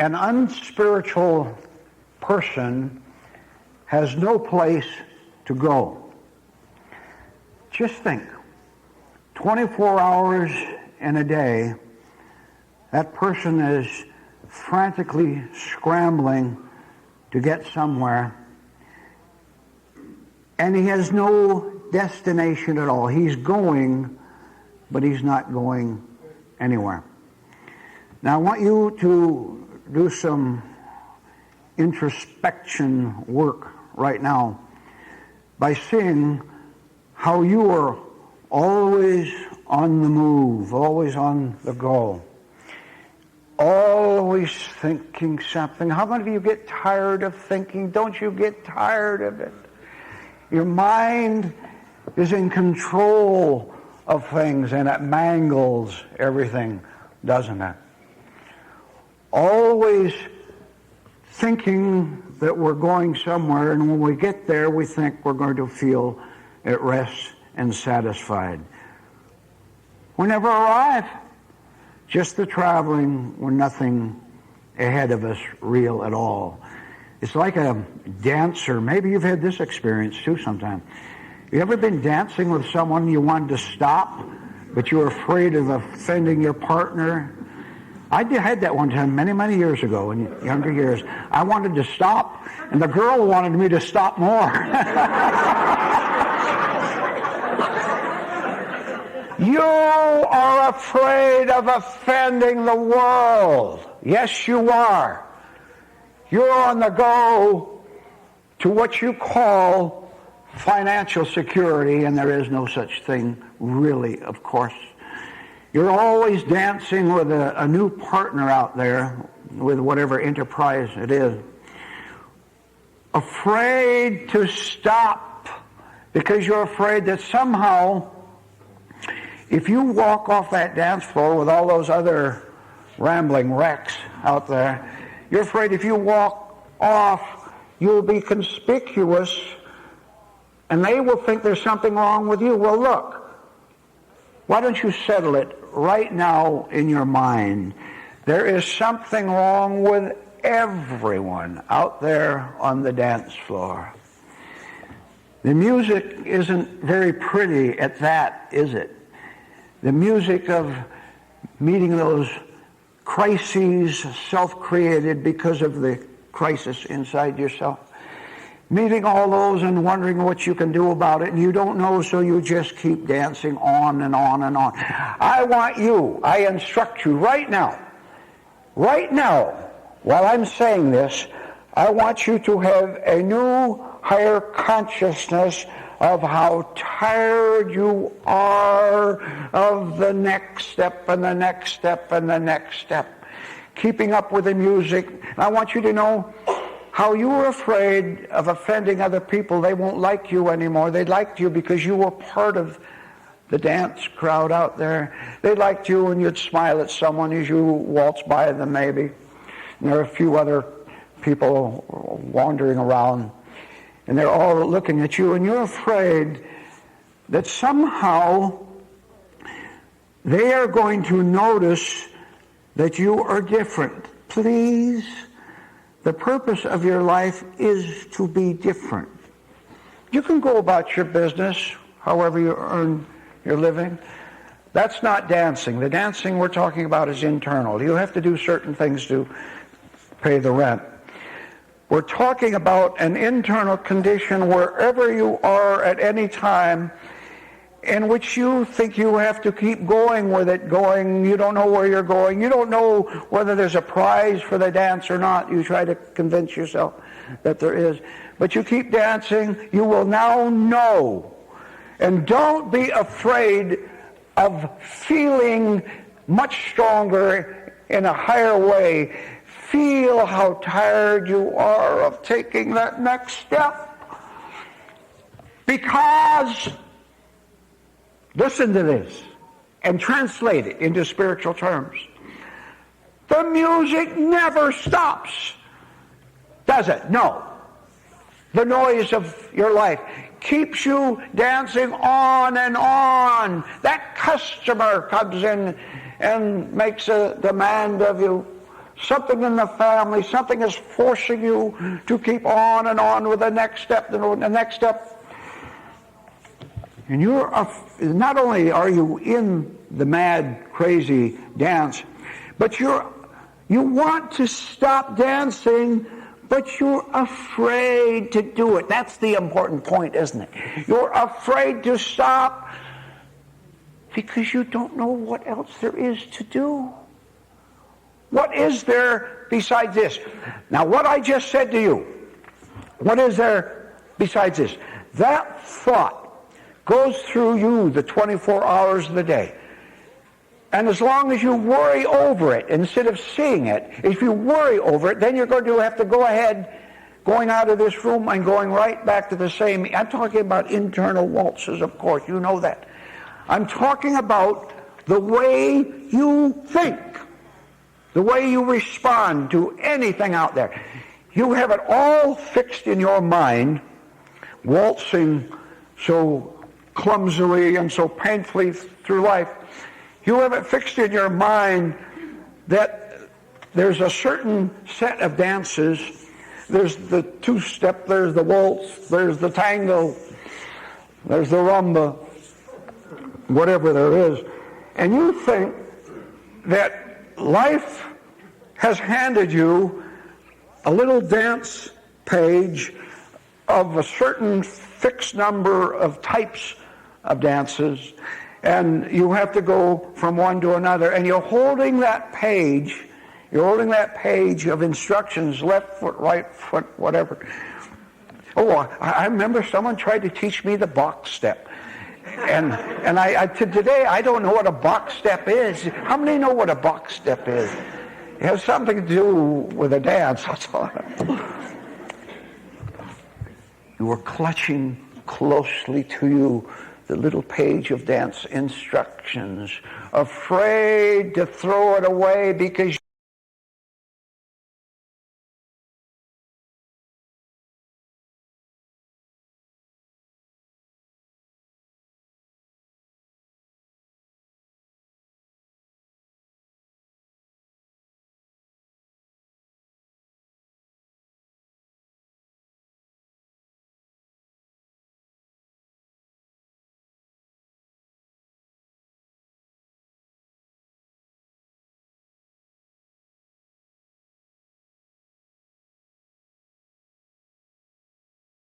An unspiritual person has no place to go. Just think, 24 hours in a day, that person is frantically scrambling to get somewhere, and he has no destination at all. He's going, but he's not going anywhere. Now I want you to do some introspection work right now by seeing how you are always on the move, always on the go, always thinking something. How many of you get tired of thinking? Don't you get tired of it? Your mind is in control of things, and it mangles everything, doesn't it? Always thinking that we're going somewhere, and when we get there, we think we're going to feel at rest and satisfied. We never arrive. Just the traveling with nothing ahead of us real at all. It's like a dancer. Maybe you've had this experience too sometime. You ever been dancing with someone you wanted to stop, but you were afraid of offending your partner? I had that one time many, many years ago, in younger years. I wanted to stop, and the girl wanted me to stop more. You are afraid of offending the world. Yes, you are. You're on the go to what you call financial security, and there is no such thing really, of course. You're always dancing with a new partner out there, with whatever enterprise it is. Afraid to stop because you're afraid that somehow, if you walk off that dance floor with all those other rambling wrecks out there, you're afraid if you walk off, you'll be conspicuous, and they will think there's something wrong with you. Well, look, why don't you settle it right now in your mind? There is something wrong with everyone out there on the dance floor. The music isn't very pretty at that, is it? The music of meeting those crises, self-created because of the crisis inside yourself. Meeting all those and wondering what you can do about it, and you don't know, so you just keep dancing on and on and on. I instruct you right now, while I'm saying this, I want you to have a new higher consciousness of how tired you are of the next step and the next step and the next step. Keeping up with the music. I want you to know how you were afraid of offending other people. They won't like you anymore. They liked you because you were part of the dance crowd out there. They liked you, and you'd smile at someone as you waltz by them maybe. And there are a few other people wandering around, and they're all looking at you, and you're afraid that somehow they are going to notice that you are different. Please, the purpose of your life is to be different. You can go about your business however you earn your living. That's not dancing. The dancing we're talking about is internal. You have to do certain things to pay the rent. We're talking about an internal condition wherever you are at any time, in which you think you have to keep going with it, you don't know where you're going, you don't know whether there's a prize for the dance or not. You try to convince yourself that there is, but you keep dancing. You will now know, and don't be afraid of feeling much stronger in a higher way. Feel how tired you are of taking that next step, because listen to this and translate it into spiritual terms. The music never stops, does it? No. The noise of your life keeps you dancing on and on. That customer comes in and makes a demand of you. something in the family, something is forcing you to keep on and on with the next step, the next step. And not only are you in the mad, crazy dance, but you want to stop dancing, but you're afraid to do it. That's the important point, isn't it? You're afraid to stop because you don't know what else there is to do. What is there besides this? Now, what I just said to you, what is there besides this? That thought goes through you the 24 hours of the day. And as long as you worry over it, instead of seeing it, if you worry over it, then you're going to have to go ahead, going out of this room and going right back to the same. I'm talking about internal waltzes, of course. You know that. I'm talking about the way you think, the way you respond to anything out there. You have it all fixed in your mind, waltzing so clumsily and so painfully through life. You have it fixed in your mind that there's a certain set of dances. There's the two-step, there's the waltz, there's the tango, there's the rumba, whatever there is. And you think that life has handed you a little dance page of a certain fixed number of types of dances, and you have to go from one to another, and you're holding that page of instructions, left foot, right foot, whatever. Oh, I remember someone tried to teach me the box step. And to today, I don't know what a box step is. How many know what a box step is? It has something to do with a dance. That's all. You were clutching closely to you the little page of dance instructions, afraid to throw it away because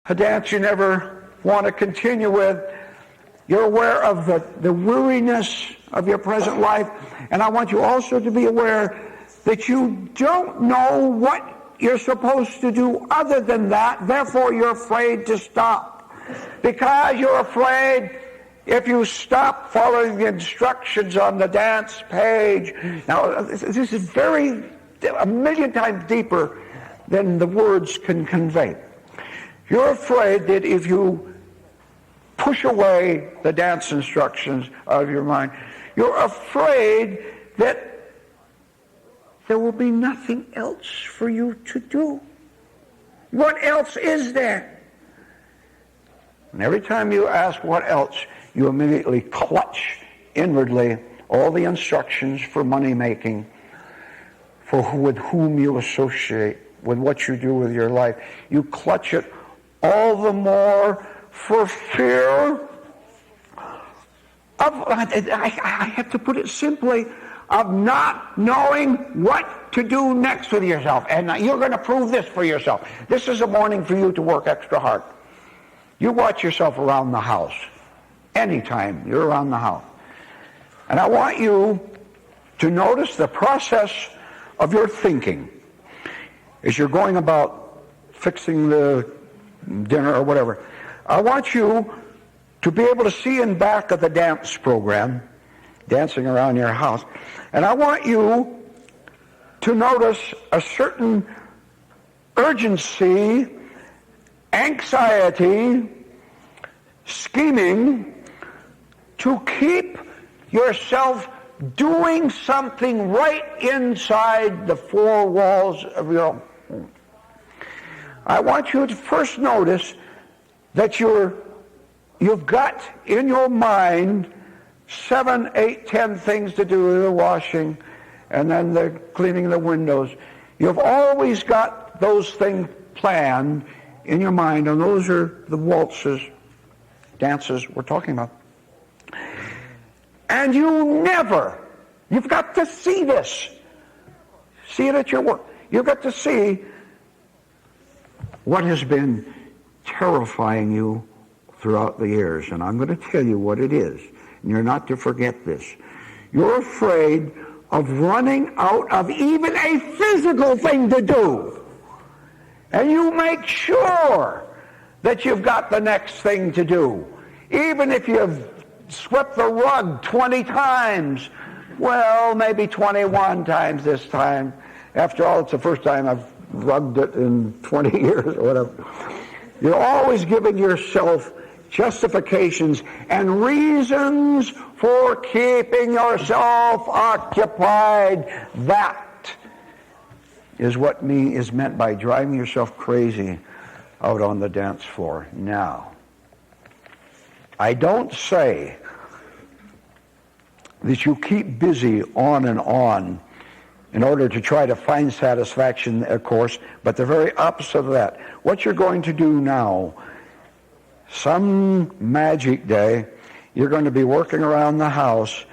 a dance you never want to continue with. You're aware of the weariness of your present life, and I want you also to be aware that you don't know what you're supposed to do other than that. Therefore, you're afraid to stop. Because you're afraid if you stop following the instructions on the dance page. Now, this is a million times deeper than the words can convey. You're afraid that if you push away the dance instructions out of your mind, you're afraid that there will be nothing else for you to do. What else is there? And every time you ask what else, you immediately clutch inwardly all the instructions for money making, with whom you associate, with what you do with your life. You clutch it all the more for fear of, I have to put it simply, of not knowing what to do next with yourself. And you're going to prove this for yourself. This is a morning for you to work extra hard. You watch yourself around the house. Anytime you're around the house. And I want you to notice the process of your thinking as you're going about fixing the dinner or whatever. I want you to be able to see in back of the dance program, dancing around your house, and I want you to notice a certain urgency, anxiety, scheming to keep yourself doing something right inside the four walls of your home. I want you to first notice that you've got in your mind 7, 8, 10 things to do with the washing and then the cleaning the windows. You've always got those things planned in your mind, and those are the waltzes, dances we're talking about. And you've got to see this. See it at your work. You've got to see what has been terrifying you throughout the years. And I'm going to tell you what it is. And you're not to forget this. You're afraid of running out of even a physical thing to do. And you make sure that you've got the next thing to do. Even if you've swept the rug 20 times, well, maybe 21 times this time. After all, it's the first time I've rugged it in 20 years or whatever. You're always giving yourself justifications and reasons for keeping yourself occupied. That is what is meant by driving yourself crazy out on the dance floor. Now, I don't say that you keep busy on and on in order to try to find satisfaction, of course, but the very opposite of that. What you're going to do now, some magic day, you're going to be working around the house,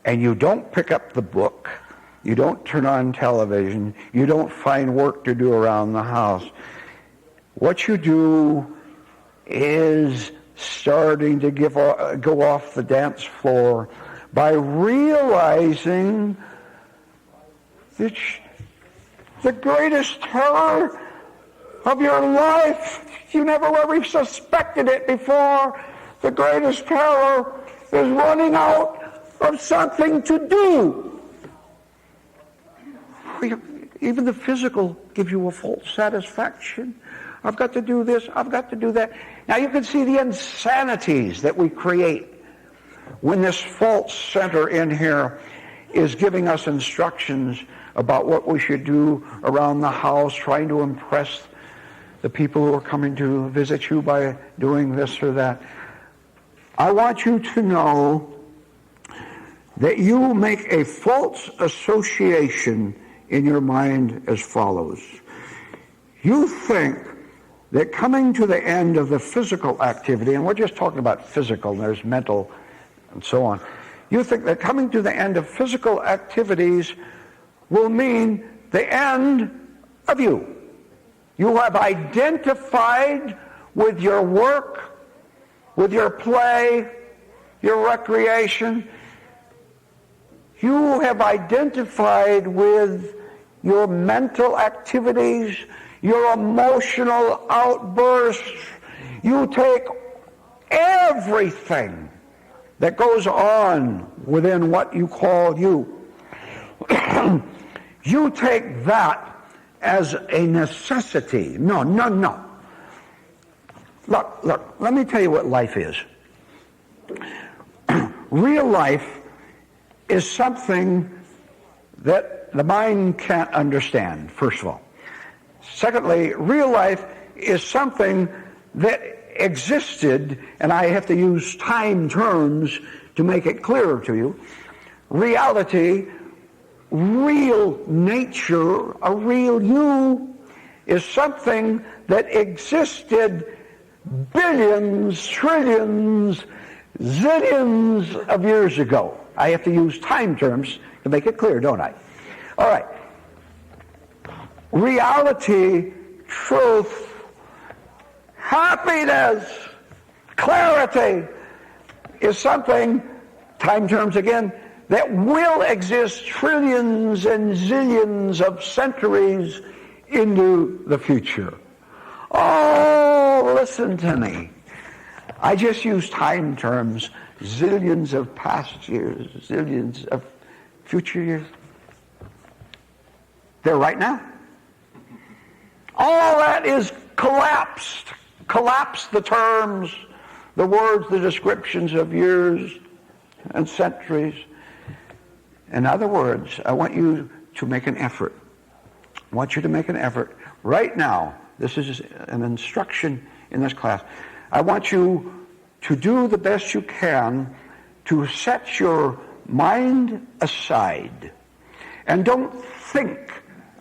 and you don't pick up the book, you don't turn on television, you don't find work to do around the house. What you do is starting to go off the dance floor by realizing that the greatest terror of your life, you never ever suspected it before, the greatest terror is running out of something to do. Even the physical gives you a false satisfaction. I've got to do this, I've got to do that. Now you can see the insanities that we create when this false center in here is giving us instructions about what we should do around the house, trying to impress the people who are coming to visit you by doing this or that. I want you to know that you make a false association in your mind as follows. You think that coming to the end of the physical activity, and we're just talking about physical, and there's mental and so on. You think that coming to the end of physical activities will mean the end of you. You have identified with your work, with your play, your recreation. You have identified with your mental activities, your emotional outbursts. You take everything that goes on within what you call you. You take that as a necessity. No. Look, let me tell you what life is. Real life is something that the mind can't understand, first of all. Secondly, real life is something that existed, and I have to use time terms to make it clearer to you. Reality, real nature, a real you, is something that existed billions, trillions, zillions of years ago. I have to use time terms to make it clear, don't I? All right. Reality, truth, happiness, clarity is something, time terms again, that will exist trillions and zillions of centuries into the future. Oh, listen to me. I just use time terms, zillions of past years, zillions of future years. They're right now. All that is collapsed. Collapse the terms, the words, the descriptions of years and centuries. In other words, I want you to make an effort. I want you to make an effort right now. This is an instruction in this class. I want you to do the best you can to set your mind aside and don't think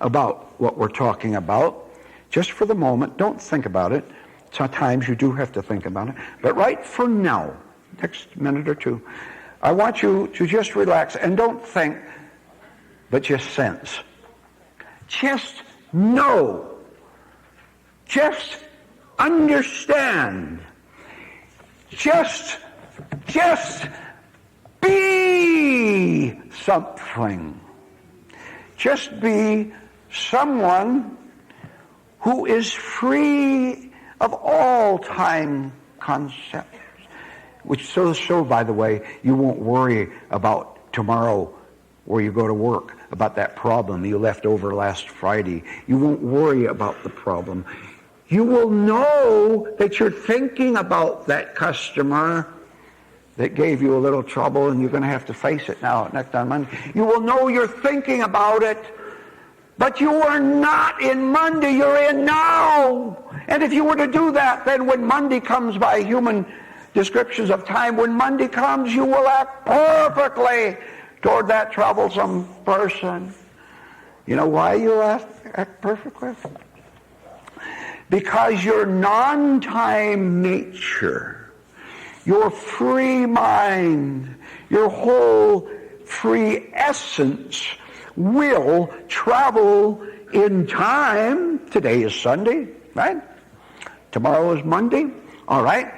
about what we're talking about. Just for the moment, don't think about it. Sometimes you do have to think about it. But right for now, next minute or two, I want you to just relax and don't think, but just sense. Just know. Just understand. Just be something. Just be someone who is free of all time concepts. Which so by the way, you won't worry about tomorrow where you go to work, about that problem you left over last Friday. You won't worry about the problem. You will know that you're thinking about that customer that gave you a little trouble, and you're going to have to face it now next on Monday. You will know you're thinking about it, but you are not in Monday, you're in now. And if you were to do that, then when Monday comes by human descriptions of time, when Monday comes, you will act perfectly toward that troublesome person. You know why you act perfectly? Because your non-time nature, your free mind, your whole free essence will travel in time. Today is Sunday, right? Tomorrow is Monday, all right?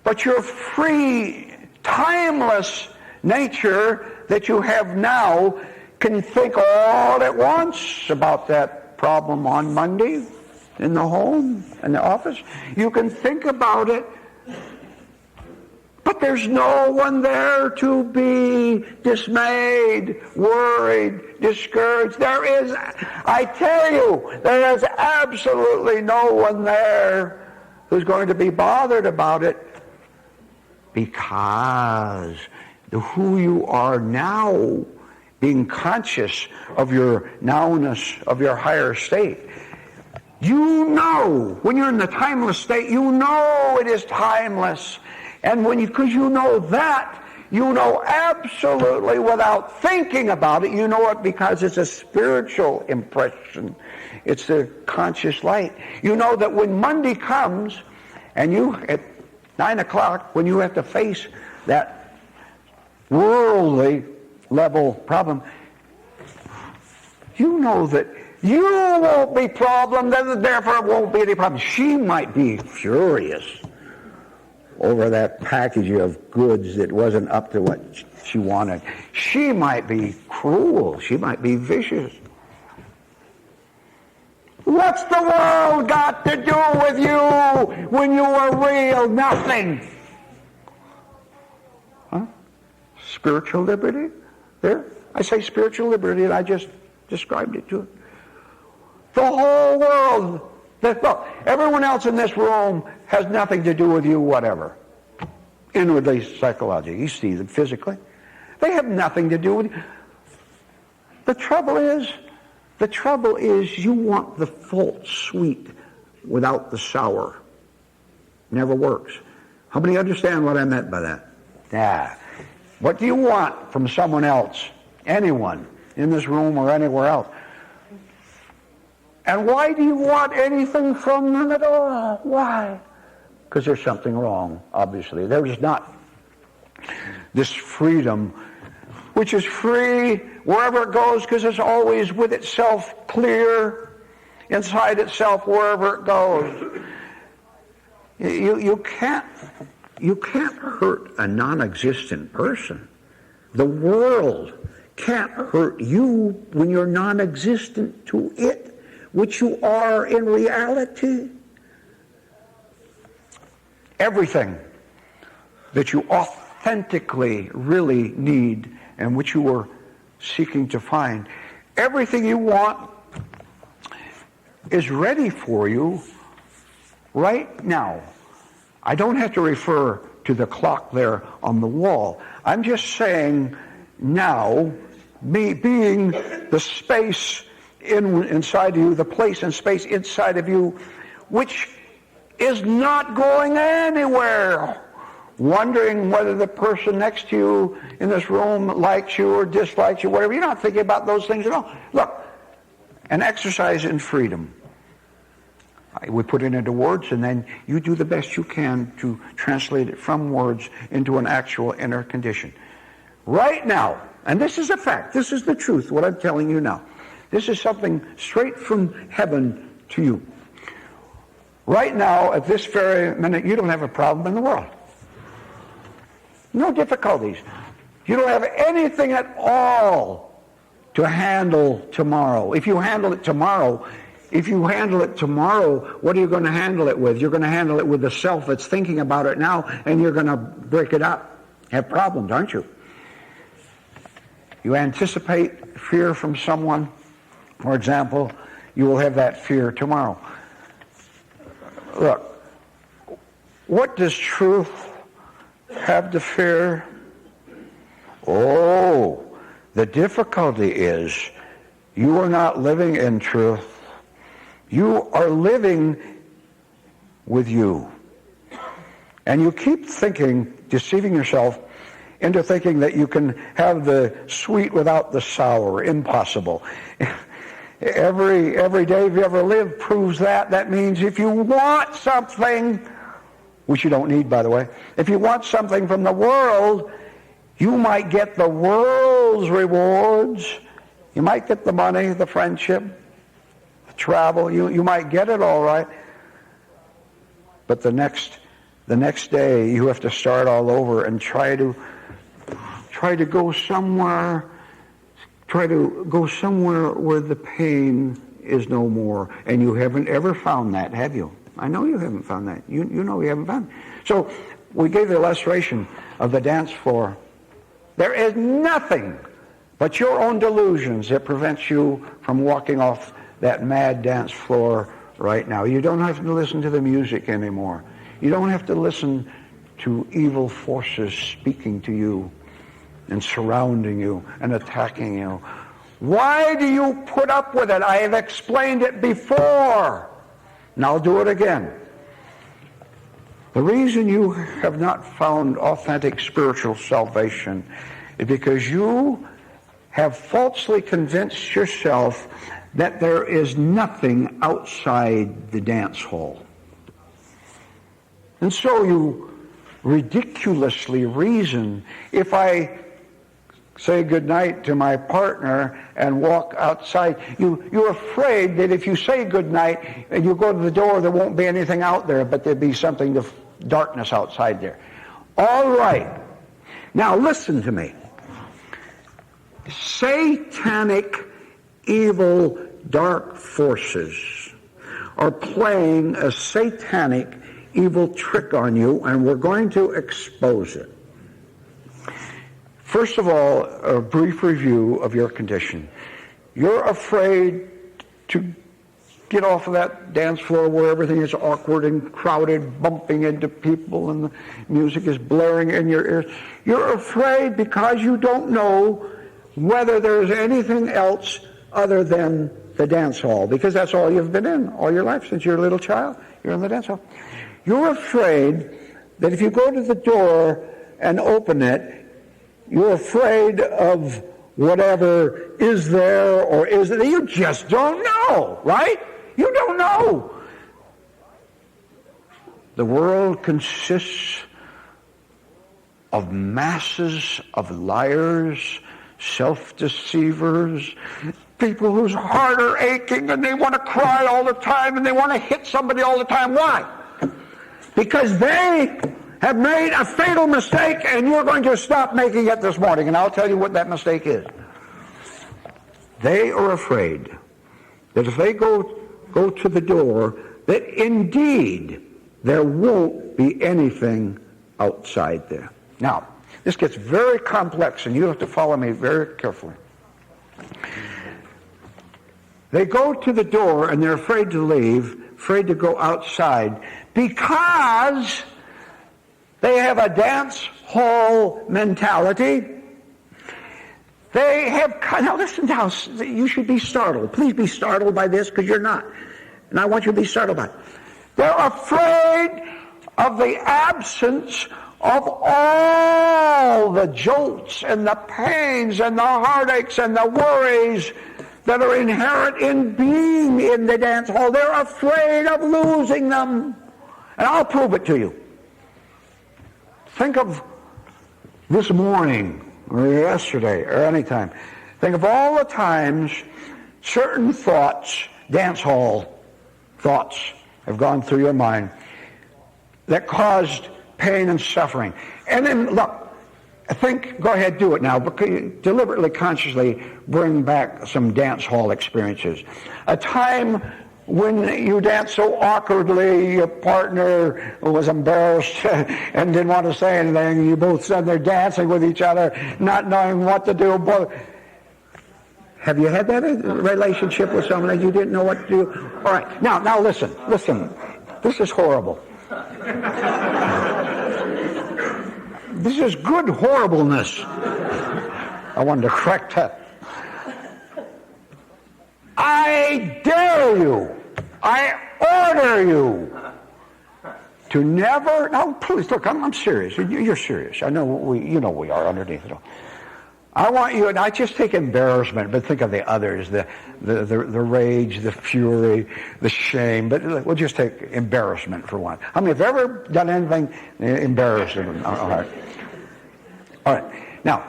But your free, timeless nature that you have now can think all at once about that problem on Monday in the home, in the office. You can think about it, but there's no one there to be dismayed, worried, discouraged. There is, I tell you, there is absolutely no one there who's going to be bothered about it, because who you are now, being conscious of your nowness, of your higher state, you know, when you're in the timeless state, you know it is timeless. And because you know that, you know absolutely without thinking about it, you know it because it's a spiritual impression. It's the conscious light. You know that when Monday comes, and you, at 9 o'clock, when you have to face that worldly level problem, you know that you won't be problem, therefore it won't be any problem. She might be furious over that package of goods that wasn't up to what she wanted. She might be cruel. She might be vicious. What's the world got to do with you when you are real? Nothing. Huh? Spiritual liberty? There? I say spiritual liberty, and I just described it to it. The whole world. Look, everyone else in this room has nothing to do with you, whatever. Inwardly, psychologically. You see them physically. They have nothing to do with you. The trouble is you want the full sweet without the sour. Never works. How many understand what I meant by that? Yeah. What do you want from someone else? Anyone in this room or anywhere else? And why do you want anything from them at all? Why? Because there's something wrong, obviously. There's not this freedom, which is free wherever it goes, because it's always with itself clear, inside itself wherever it goes. You can't hurt a non-existent person. The world can't hurt you when you're non-existent to it, which you are in reality. Everything that you authentically really need and which you are seeking to find, everything you want is ready for you right now. I don't have to refer to the clock there on the wall. I'm just saying now, being the space inside of you, the place and space inside of you, which is not going anywhere, wondering whether the person next to you in this room likes you or dislikes you, whatever. You're not thinking about those things at all. Look, an exercise in freedom. We put it into words, and then you do the best you can to translate it from words into an actual inner condition. Right now, and this is a fact, this is the truth, what I'm telling you now. This is something straight from heaven to you. Right now, at this very minute, you don't have a problem in the world. No difficulties. You don't have anything at all to handle tomorrow. If you handle it tomorrow, what are you going to handle it with? You're going to handle it with the self that's thinking about it now, and you're going to break it up. Have problems, aren't you? You anticipate fear from someone, for example, you will have that fear tomorrow. Look, what does truth have to fear? Oh, the difficulty is you are not living in truth. You are living with you. And you keep thinking, deceiving yourself into thinking that you can have the sweet without the sour. Impossible. Every day you ever lived proves that. That means if you want something, which you don't need, by the way, if you want something from the world, you might get the world's rewards. You might get the money, the friendship, the travel. You might get it all right. But the next day you have to start all over and try to go somewhere. Try to go somewhere where the pain is no more. And you haven't ever found that, have you? I know you haven't found that. You know you haven't found it. So we gave the illustration of the dance floor. There is nothing but your own delusions that prevents you from walking off that mad dance floor right now. You don't have to listen to the music anymore. You don't have to listen to evil forces speaking to you and surrounding you and attacking you. Why do you put up with it? I have explained it before, and I'll do it again. The reason you have not found authentic spiritual salvation is because you have falsely convinced yourself that there is nothing outside the dance hall. And so you ridiculously reason, if I say goodnight to my partner and walk outside, you're afraid that if you say goodnight and you go to the door, there won't be anything out there, but there'll be something of darkness outside there. All right. Now listen to me. Satanic, evil, dark forces are playing a satanic, evil trick on you, and we're going to expose it. First of all, a brief review of your condition. You're afraid to get off of that dance floor where everything is awkward and crowded, bumping into people, and the music is blaring in your ears. You're afraid because you don't know whether there's anything else other than the dance hall, because that's all you've been in all your life since you're a little child. You're in the dance hall. You're afraid that if you go to the door and open it, you're afraid of whatever is there or is there. You just don't know, right? You don't know. The world consists of masses of liars, self-deceivers, people whose heart are aching and they want to cry all the time and they want to hit somebody all the time. Why? Because they have made a fatal mistake, and you're going to stop making it this morning, and I'll tell you what that mistake is. They are afraid that if they go to the door, that indeed there won't be anything outside there. Now, this gets very complex, and you have to follow me very carefully. They go to the door, and they're afraid to leave, afraid to go outside, because they have a dance hall mentality. They have, now listen now, you should be startled. Please be startled by this, because you're not. And I want you to be startled by it. They're afraid of the absence of all the jolts and the pains and the heartaches and the worries that are inherent in being in the dance hall. They're afraid of losing them. And I'll prove it to you. Think of this morning or yesterday or any time. Think of all the times certain thoughts, dance hall thoughts, have gone through your mind that caused pain and suffering. And then, look, go ahead, do it now, but deliberately, consciously bring back some dance hall experiences. A time when you danced so awkwardly, your partner was embarrassed and didn't want to say anything. You both stood there dancing with each other, not knowing what to do. Have you had that relationship with someone that you didn't know what to do? All right, now listen. This is horrible. This is good horribleness. I wanted to correct that. I dare you, I order you to never, now please, look, I'm serious. You're serious. I know we are underneath it all. I want you, and I just take embarrassment, but think of the others, the rage, the fury, the shame, but we'll just take embarrassment for one. How many have ever done anything embarrassing? All right. Now,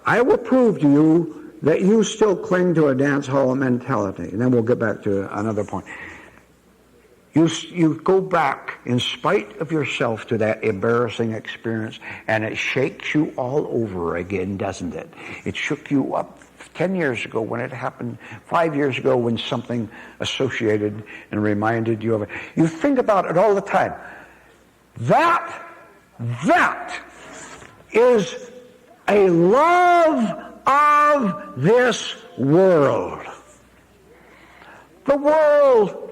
I will prove to you that you still cling to a dance hall mentality, and then we'll get back to another point. You go back in spite of yourself to that embarrassing experience, and it shakes you all over again, doesn't it? It shook you up 10 years ago when it happened, 5 years ago when something associated and reminded you of it. You think about it all the time. That is a love of this world. The world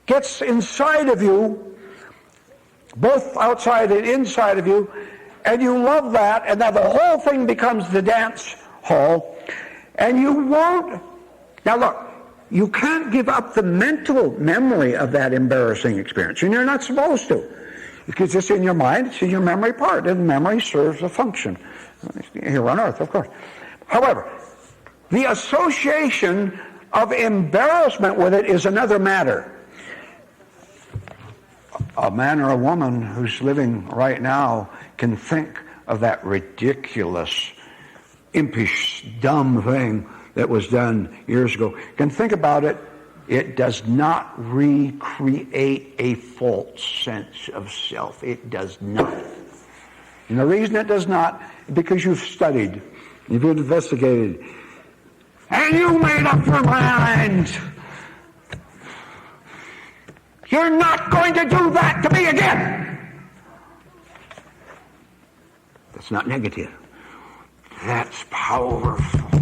gets inside of you, both outside and inside of you, and you love that, and now the whole thing becomes the dance hall, and you won't. Now look, you can't give up the mental memory of that embarrassing experience, and you're not supposed to, because it's in your mind, it's in your memory part, and memory serves a function here on earth, of course. However, the association of embarrassment with it is another matter. A man or a woman who's living right now can think of that ridiculous, impish, dumb thing that was done years ago. Can think about it. It does not recreate a false sense of self. It does not. And the reason it does not, because you've studied, you've investigated, and you made up your mind. You're not going to do that to me again. That's not negative. That's powerful.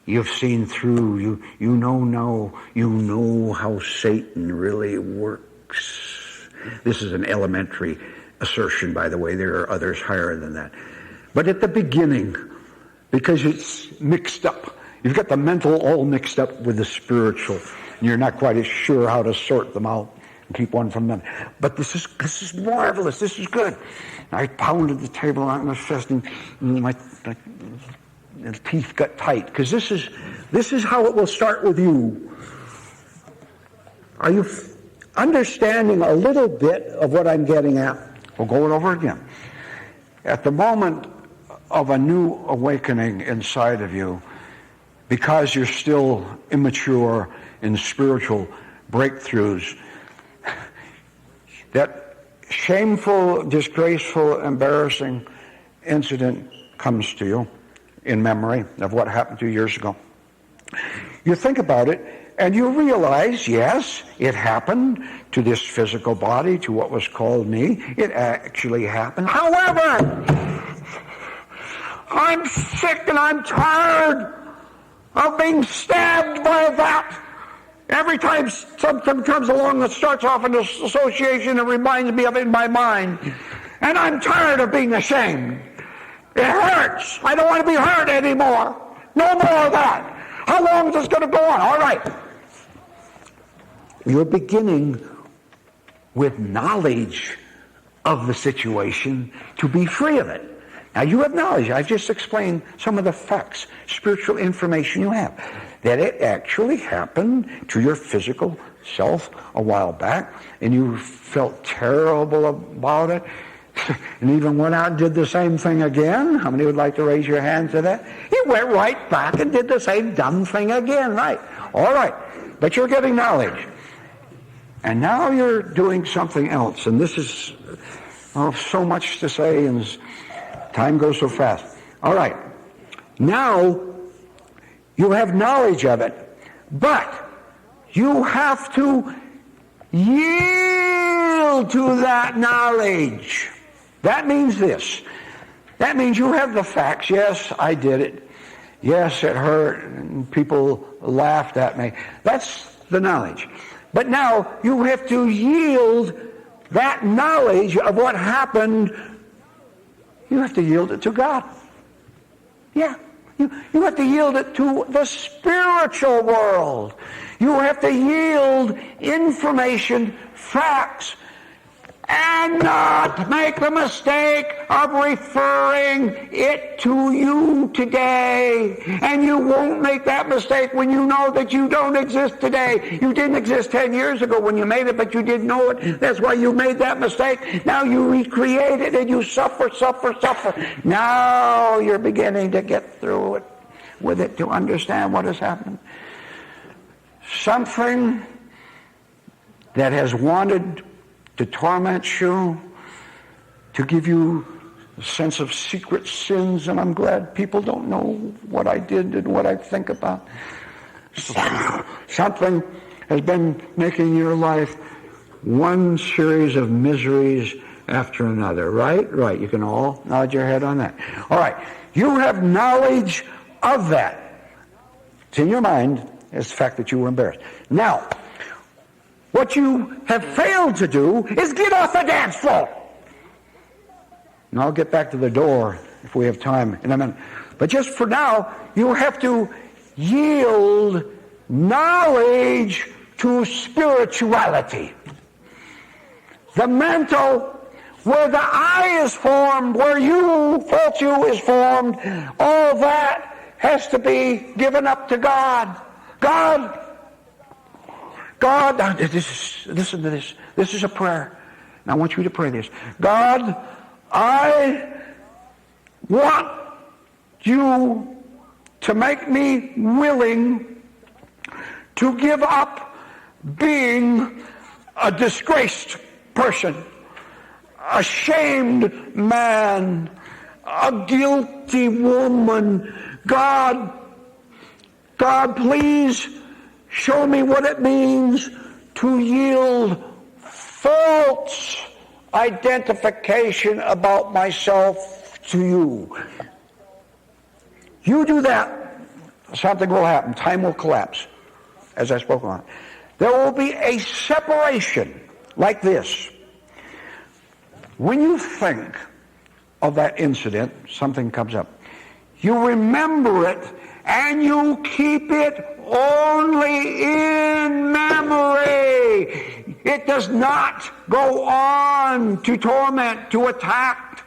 You've seen through, you know how Satan really works. This is an elementary assertion, by the way. There are others higher than that. But at the beginning, because it's mixed up, you've got the mental all mixed up with the spiritual. You're not quite as sure how to sort them out and keep one from them. But this is marvelous. This is good. I pounded the table on my chest, and my teeth got tight, because this is how it will start with you. Are you understanding a little bit of what I'm getting at? We'll go it over again. At the moment of a new awakening inside of you, because you're still immature in spiritual breakthroughs, that shameful, disgraceful, embarrassing incident comes to you in memory of what happened 2 years ago. You think about it, and you realize, yes, it happened to this physical body, to what was called me. It actually happened. However, I'm sick and I'm tired of being stabbed by that. Every time something comes along that starts off an association, it reminds me of it in my mind. And I'm tired of being ashamed. It hurts. I don't want to be hurt anymore. No more of that. How long is this going to go on? All right. You're beginning with knowledge of the situation to be free of it. Now you have knowledge. I've just explained some of the facts, spiritual information you have. That it actually happened to your physical self a while back, and you felt terrible about it, and even went out and did the same thing again. How many would like to raise your hand to that? You went right back and did the same dumb thing again, right? All right, but you're getting knowledge. And now you're doing something else, and this is so much to say, and time goes so fast. All right, now you have knowledge of it, but you have to yield to that knowledge. That means this. That means you have the facts. Yes, I did it. Yes, it hurt, and people laughed at me. That's the knowledge. But now you have to yield that knowledge of what happened. You have to yield it to God. Yeah. You have to yield it to the spiritual world. You have to yield information, facts, and not make the mistake of referring it to you today. And you won't make that mistake when you know that you don't exist today. You didn't exist 10 years ago when you made it, but you didn't know it. That's why you made that mistake. Now you recreate it and you suffer. Now you're beginning to get through it with it to understand what has happened. Something that has wanted to torment you, to give you a sense of secret sins, and I'm glad people don't know what I did and what I think about. Something has been making your life one series of miseries after another. Right. You can all nod your head on that. All right. You have knowledge of that. It's in your mind is the fact that you were embarrassed. Now, what you have failed to do is get off the dance floor. And I'll get back to the door if we have time in a minute. But just for now, you have to yield knowledge to spirituality. The mental, where the I is formed, where false you is formed, all that has to be given up to God. God, listen to this. This is a prayer. And I want you to pray this. God, I want you to make me willing to give up being a disgraced person, a shamed man, a guilty woman. God, please show me what it means to yield false identification about myself to you. You do that, something will happen. Time will collapse, as I spoke on. There will be a separation like this. When you think of that incident, something comes up. You remember it, and you keep it only in memory. It does not go on to torment, to attack,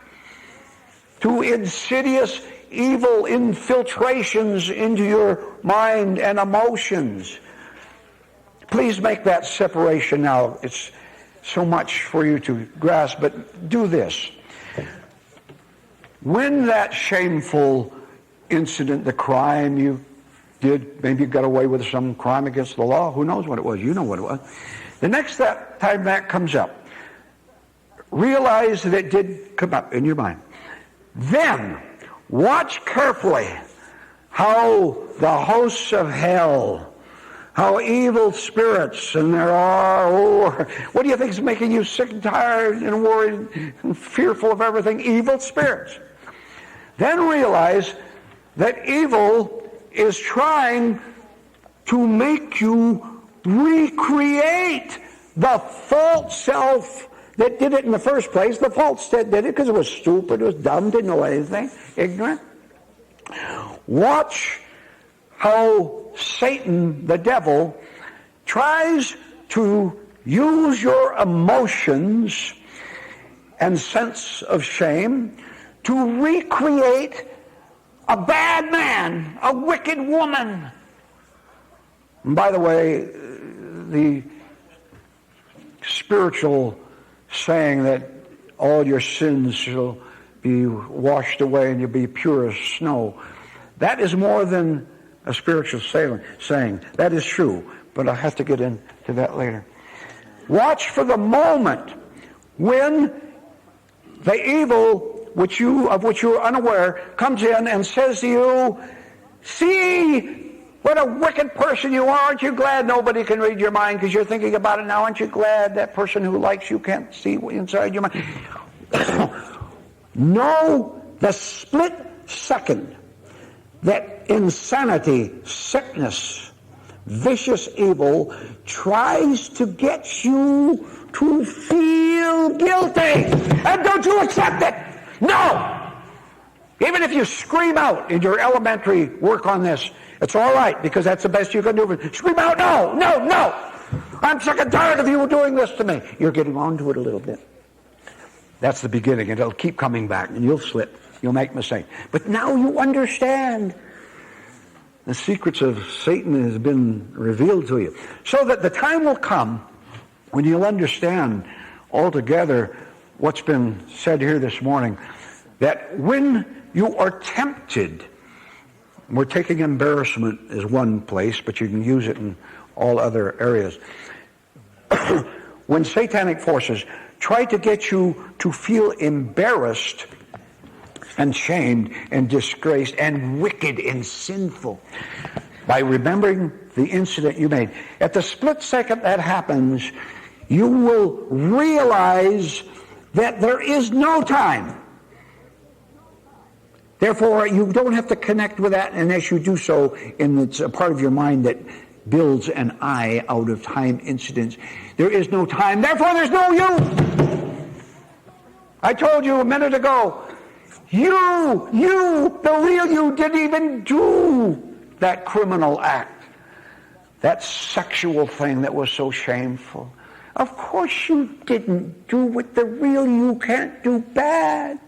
to insidious evil infiltrations into your mind and emotions. Please make that separation now. It's so much for you to grasp, but do this. When that shameful incident, the crime you did, maybe you got away with some crime against the law, who knows what it was, you know what it was. The next time that comes up, realize that it did come up in your mind. Then, watch carefully how the hosts of hell, how evil spirits, and there are, what do you think is making you sick and tired and worried and fearful of everything? Evil spirits. Then realize that evil is trying to make you recreate the false self that did it in the first place. The false that did it because it was stupid, it was dumb, didn't know anything, ignorant. Watch how Satan, the devil, tries to use your emotions and sense of shame to recreate a bad man, a wicked woman. And by the way, the spiritual saying that all your sins shall be washed away and you'll be pure as snow, that is more than a spiritual saying. That is true, but I'll have to get into that later. Watch for the moment when the evil of which you are unaware comes in and says to you, see what a wicked person you are. Aren't you glad nobody can read your mind because you're thinking about it now? Aren't you glad that person who likes you can't see inside your mind? Know the split second that insanity, sickness, vicious evil tries to get you to feel guilty. And don't you accept it. No! Even if you scream out in your elementary work on this, it's all right, because that's the best you can do. Scream out, no, no, no! I'm sick and tired of you doing this to me. You're getting onto it a little bit. That's the beginning, and it'll keep coming back, and you'll slip. You'll make mistakes. But now you understand. The secrets of Satan has been revealed to you. So that the time will come when you'll understand altogether what's been said here this morning, that when you are tempted, we're taking embarrassment as one place, but you can use it in all other areas. When satanic forces try to get you to feel embarrassed and shamed and disgraced and wicked and sinful by remembering the incident you made, at the split second that happens, you will realize that there is no time. Therefore, you don't have to connect with that, and as you do so, and it's a part of your mind that builds an I out of time incidents. There is no time, therefore there's no you. I told you a minute ago, you, the real you, didn't even do that criminal act, that sexual thing that was so shameful. Of course you didn't do what the real you can't do bad.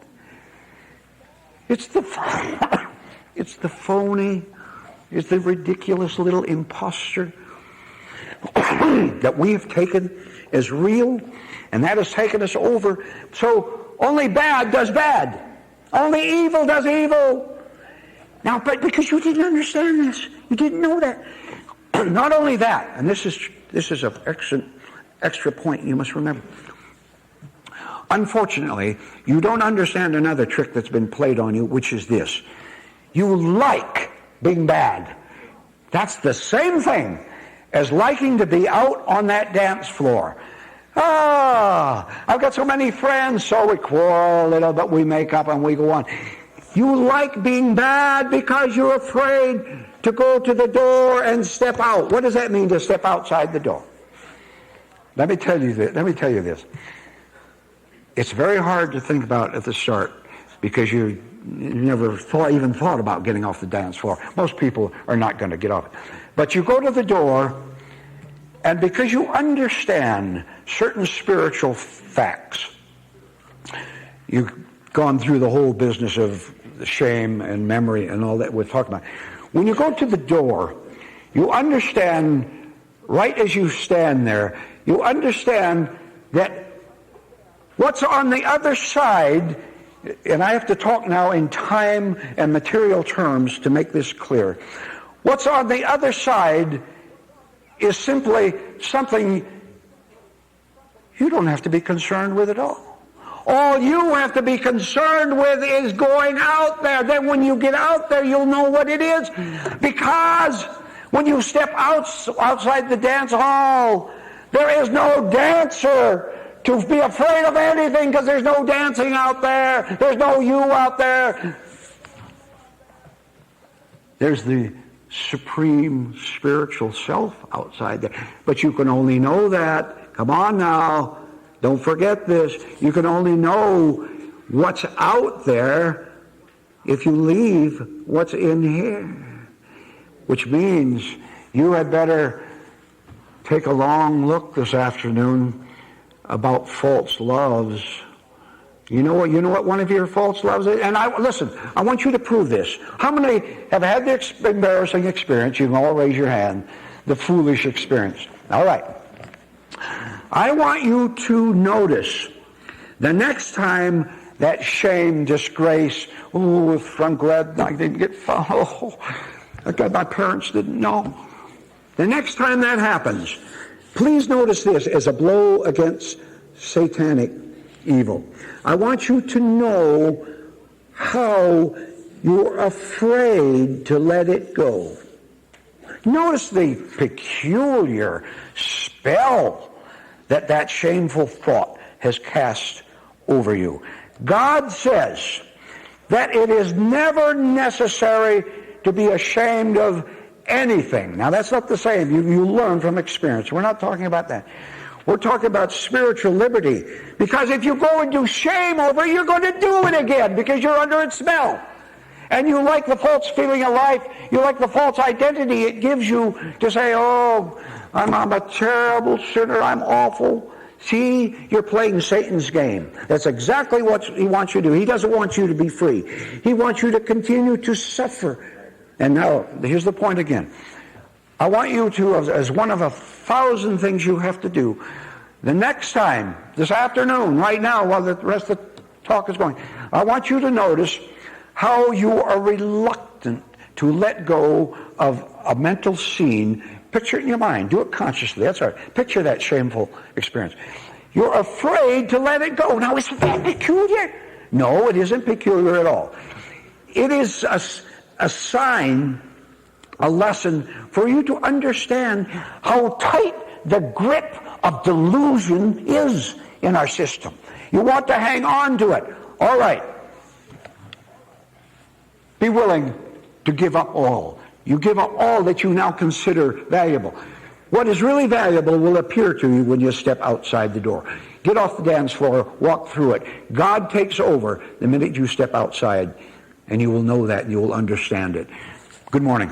It's the phony, it's the ridiculous little imposter that we've taken as real, and that has taken us over. So only bad does bad. Only evil does evil. Now, but because you didn't understand this, you didn't know that. Not only that, and this is an excellent extra point you must remember. Unfortunately, you don't understand another trick that's been played on you, which is this. You like being bad. That's the same thing as liking to be out on that dance floor. I've got so many friends, so we quarrel a little, but we make up and we go on. You like being bad because you're afraid to go to the door and step out. What does that mean, to step outside the door? Let me tell you this. It's very hard to think about at the start because you never even thought about getting off the dance floor. Most people are not going to get off it. But you go to the door, and because you understand certain spiritual facts, you've gone through the whole business of shame and memory and all that we're talking about. When you go to the door, you understand, right as you stand there, you understand that what's on the other side, and I have to talk now in time and material terms to make this clear. What's on the other side is simply something you don't have to be concerned with at all. All you have to be concerned with is going out there. Then when you get out there, you'll know what it is. Because when you step outside the dance hall, there is no dancer to be afraid of anything, because there's no dancing out there. There's no you out there. There's the supreme spiritual self outside there. But you can only know that. Come on now. Don't forget this. You can only know what's out there if you leave what's in here. Which means you had better take a long look this afternoon about false loves. You know what one of your false loves is? And listen, I want you to prove this. How many have had the embarrassing experience? You can all raise your hand. The foolish experience. All right. I want you to notice the next time that shame, disgrace, I'm glad I didn't get found. Oh, my parents didn't know. The next time that happens, please notice this as a blow against satanic evil. I want you to know how you're afraid to let it go. Notice the peculiar spell that shameful thought has cast over you. God says that it is never necessary to be ashamed of anything. Now, that's not the same. You learn from experience. We're not talking about that. We're talking about spiritual liberty. Because if you go and do shame over it, you're going to do it again because you're under its spell. And you like the false feeling of life. You like the false identity it gives you to say, oh, I'm a terrible sinner. I'm awful. See, you're playing Satan's game. That's exactly what he wants you to do. He doesn't want you to be free. He wants you to continue to suffer. And now, here's the point again. I want you to, as one of 1,000 things you have to do, the next time, this afternoon, right now, while the rest of the talk is going, I want you to notice how you are reluctant to let go of a mental scene. Picture it in your mind. Do it consciously. That's all right. Picture that shameful experience. You're afraid to let it go. Now, isn't that peculiar? No, it isn't peculiar at all. It is a sign, a lesson for you to understand how tight the grip of delusion is in our system. You want to hang on to it. All right. Be willing to give up all. You give up all that you now consider valuable. What is really valuable will appear to you when you step outside the door. Get off the dance floor, walk through it. God takes over the minute you step outside, and you will know that, and you will understand it. Good morning.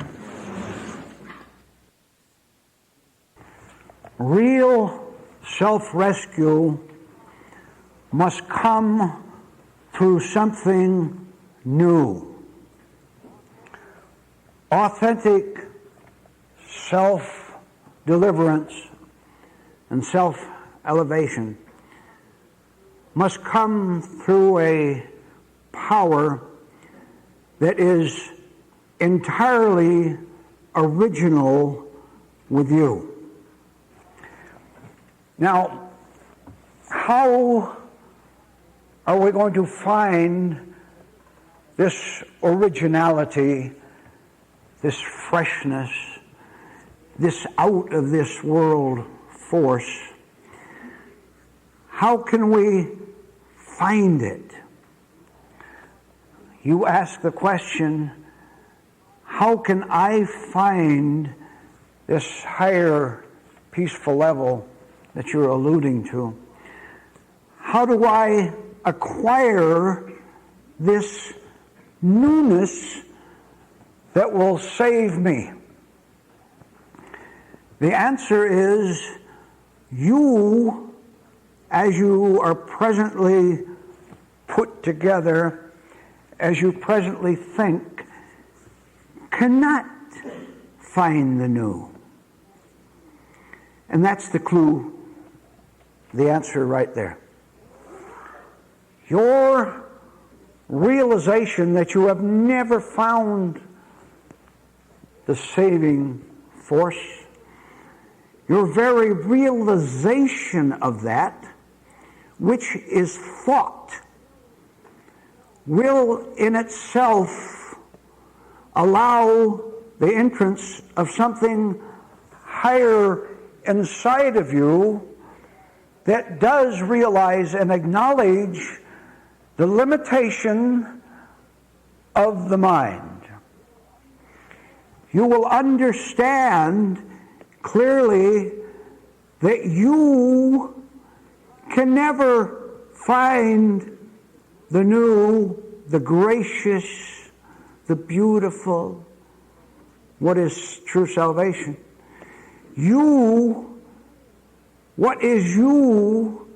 Real self-rescue must come through something new. Authentic self-deliverance and self-elevation must come through a power that is entirely original with you. Now, how are we going to find this originality, this freshness, this out-of-this-world force? How can we find it? You ask the question, how can I find this higher peaceful level that you're alluding to? How do I acquire this newness that will save me? The answer is you, as you are presently put together, as you presently think, cannot find the new. And that's the clue, the answer right there. Your realization that you have never found the saving force, your very realization of that, which is thought, will in itself allow the entrance of something higher inside of you that does realize and acknowledge the limitation of the mind. You will understand clearly that you can never find the new, the gracious, the beautiful, what is true salvation. You What is you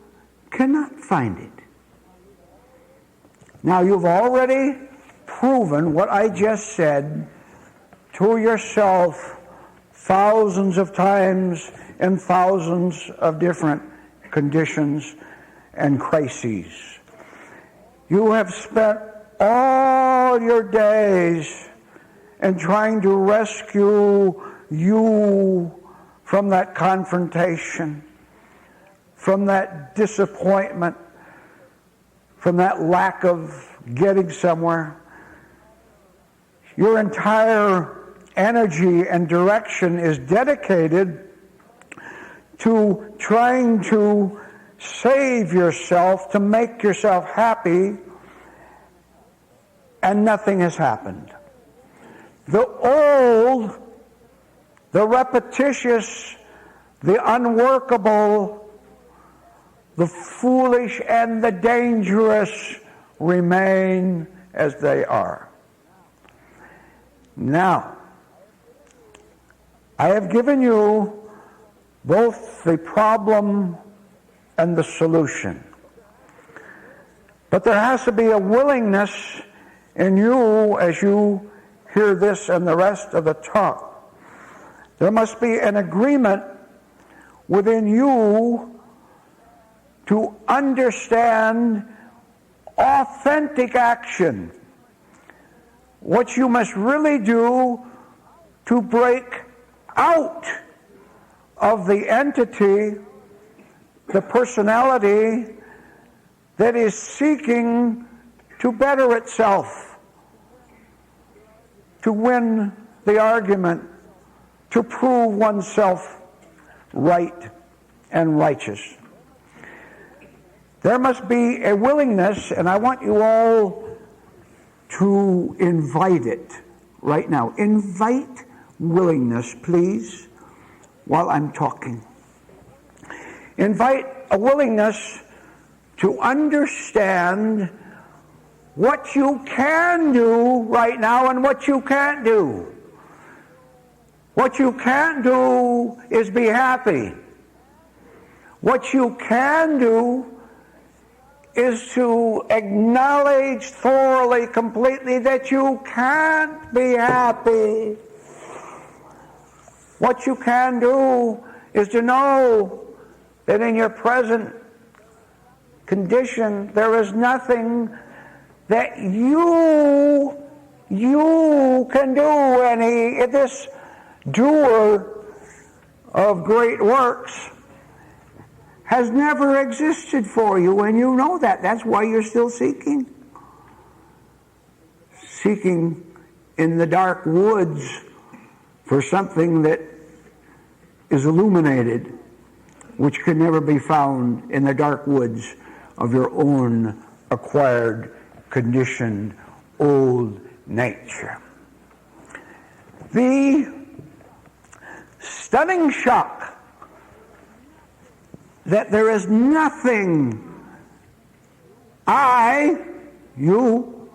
cannot find it. Now, you've already proven what I just said to yourself thousands of times in thousands of different conditions and crises. You have spent all your days in trying to rescue you from that confrontation, from that disappointment, from that lack of getting somewhere. Your entire energy and direction is dedicated to trying to save yourself, to make yourself happy, and nothing has happened. The old, the repetitious, the unworkable, the foolish, and the dangerous remain as they are. Now, I have given you both the problem and the solution. But there has to be a willingness in you as you hear this and the rest of the talk. There must be an agreement within you to understand authentic action. What you must really do to break out of the entity, the personality that is seeking to better itself, to win the argument, to prove oneself right and righteous. There must be a willingness, and I want you all to invite it right now. Invite willingness, please, while I'm talking. Invite a willingness to understand what you can do right now and what you can't do. What you can't do is be happy. What you can do is to acknowledge thoroughly, completely that you can't be happy. What you can do is to know that in your present condition there is nothing that you can do. And this doer of great works has never existed for you, and you know that. That's why you're still seeking. Seeking in the dark woods for something that is illuminated, which can never be found in the dark woods of your own acquired, conditioned, old nature. The stunning shock that there is nothing you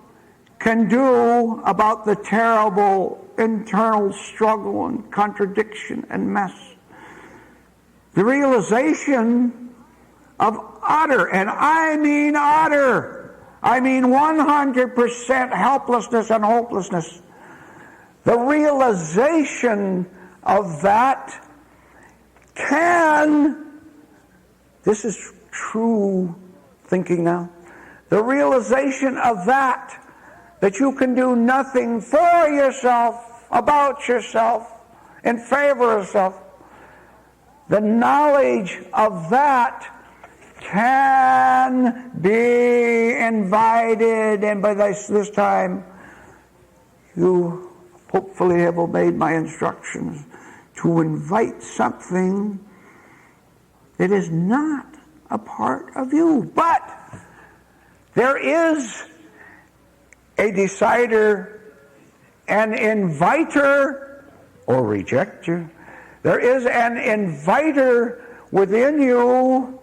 can do about the terrible internal struggle and contradiction and mess. The realization of utter, and I mean utter, I mean 100% helplessness and hopelessness. The realization of that this is true thinking now. The realization of that you can do nothing for yourself, about yourself, in favor of yourself. The knowledge of that can be invited, and by this time you hopefully have obeyed my instructions to invite something that is not a part of you. But there is a decider, an inviter or rejecter. There is an inviter within you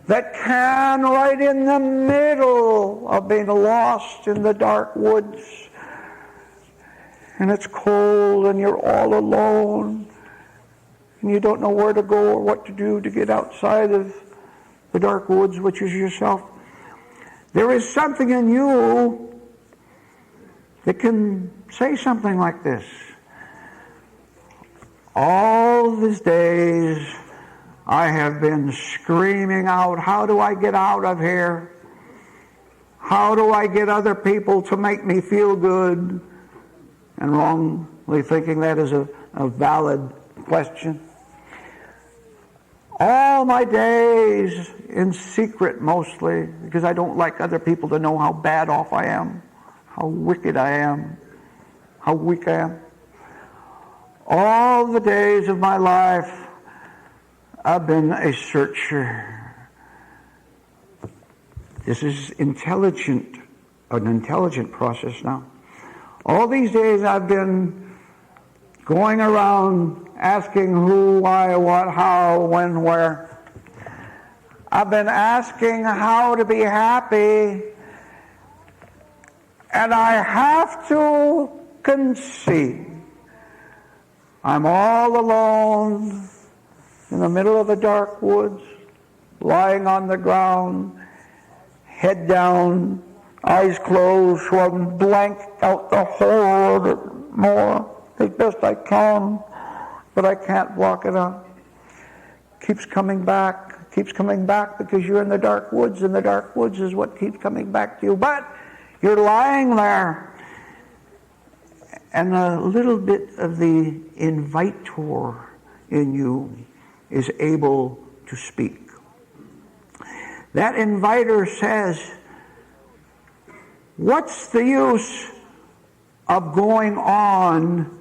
that can, right in the middle of being lost in the dark woods, and it's cold and you're all alone, and you don't know where to go or what to do to get outside of the dark woods, which is yourself, there is something in you that can say something like this. All these days I have been screaming out, how do I get out of here? How do I get other people to make me feel good? And wrongly thinking that is a valid question. All my days, in secret mostly, because I don't like other people to know how bad off I am, how wicked I am, how weak I am. All the days of my life, I've been a searcher. This is an intelligent process now. All these days I've been going around asking who, why, what, how, when, where. I've been asking how to be happy, and I have to concede. I'm all alone in the middle of the dark woods, lying on the ground, head down, eyes closed, so I'm blank out the whole of it more as best I can, but I can't block it out. Keeps coming back because you're in the dark woods, and the dark woods is what keeps coming back to you. But you're lying there, and a little bit of the inviter in you is able to speak. That inviter says, what's the use of going on?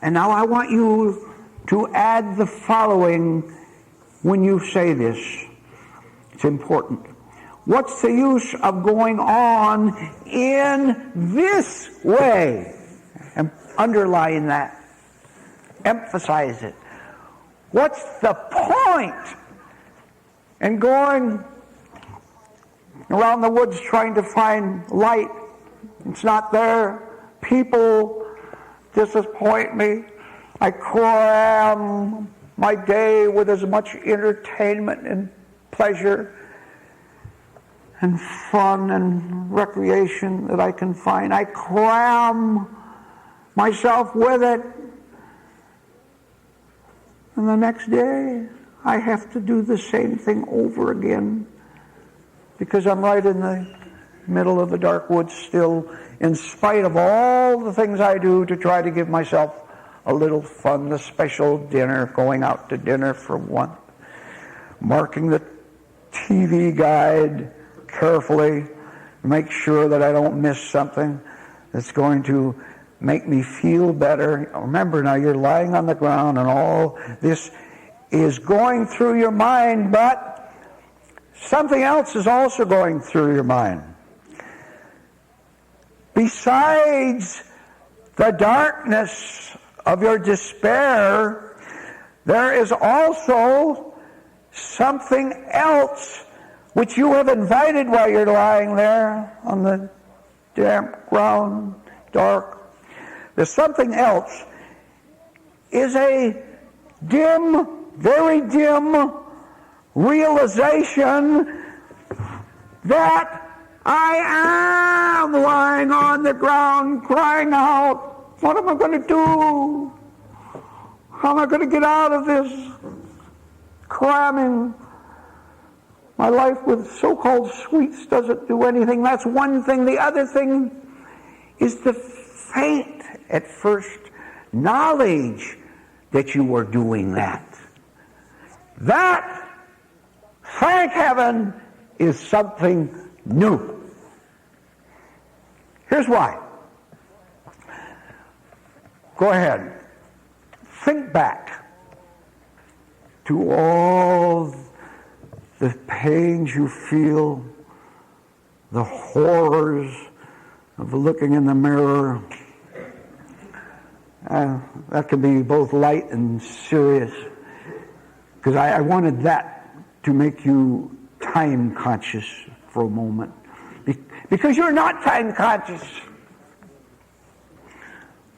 And now I want you to add the following when you say this. It's important. What's the use of going on in this way? And underline that. Emphasize it. What's the point in going around the woods trying to find light? It's not there. People disappoint me. I cram my day with as much entertainment and pleasure and fun and recreation that I can find. I cram myself with it. And the next day, I have to do the same thing over again because I'm right in the middle of the dark woods still, in spite of all the things I do to try to give myself a little fun, the special dinner, going out to dinner for one, marking the TV guide carefully, make sure that I don't miss something that's going to make me feel better. Remember now, you're lying on the ground and all this is going through your mind, but something else is also going through your mind. Besides the darkness of your despair, there is also something else which you have invited while you're lying there on the damp ground, dark. There's something else. Is a dim, very dim realization that I am lying on the ground crying out, what am I going to do? How am I going to get out of this cramming? My life with so-called sweets doesn't do anything. That's one thing. The other thing is the faint, at first, knowledge that you were doing that. That, thank heaven, is something new. Here's why. Go ahead. Think back to all the pains you feel, the horrors of looking in the mirror. That can be both light and serious, because I wanted that to make you time conscious for a moment, because you're not time conscious.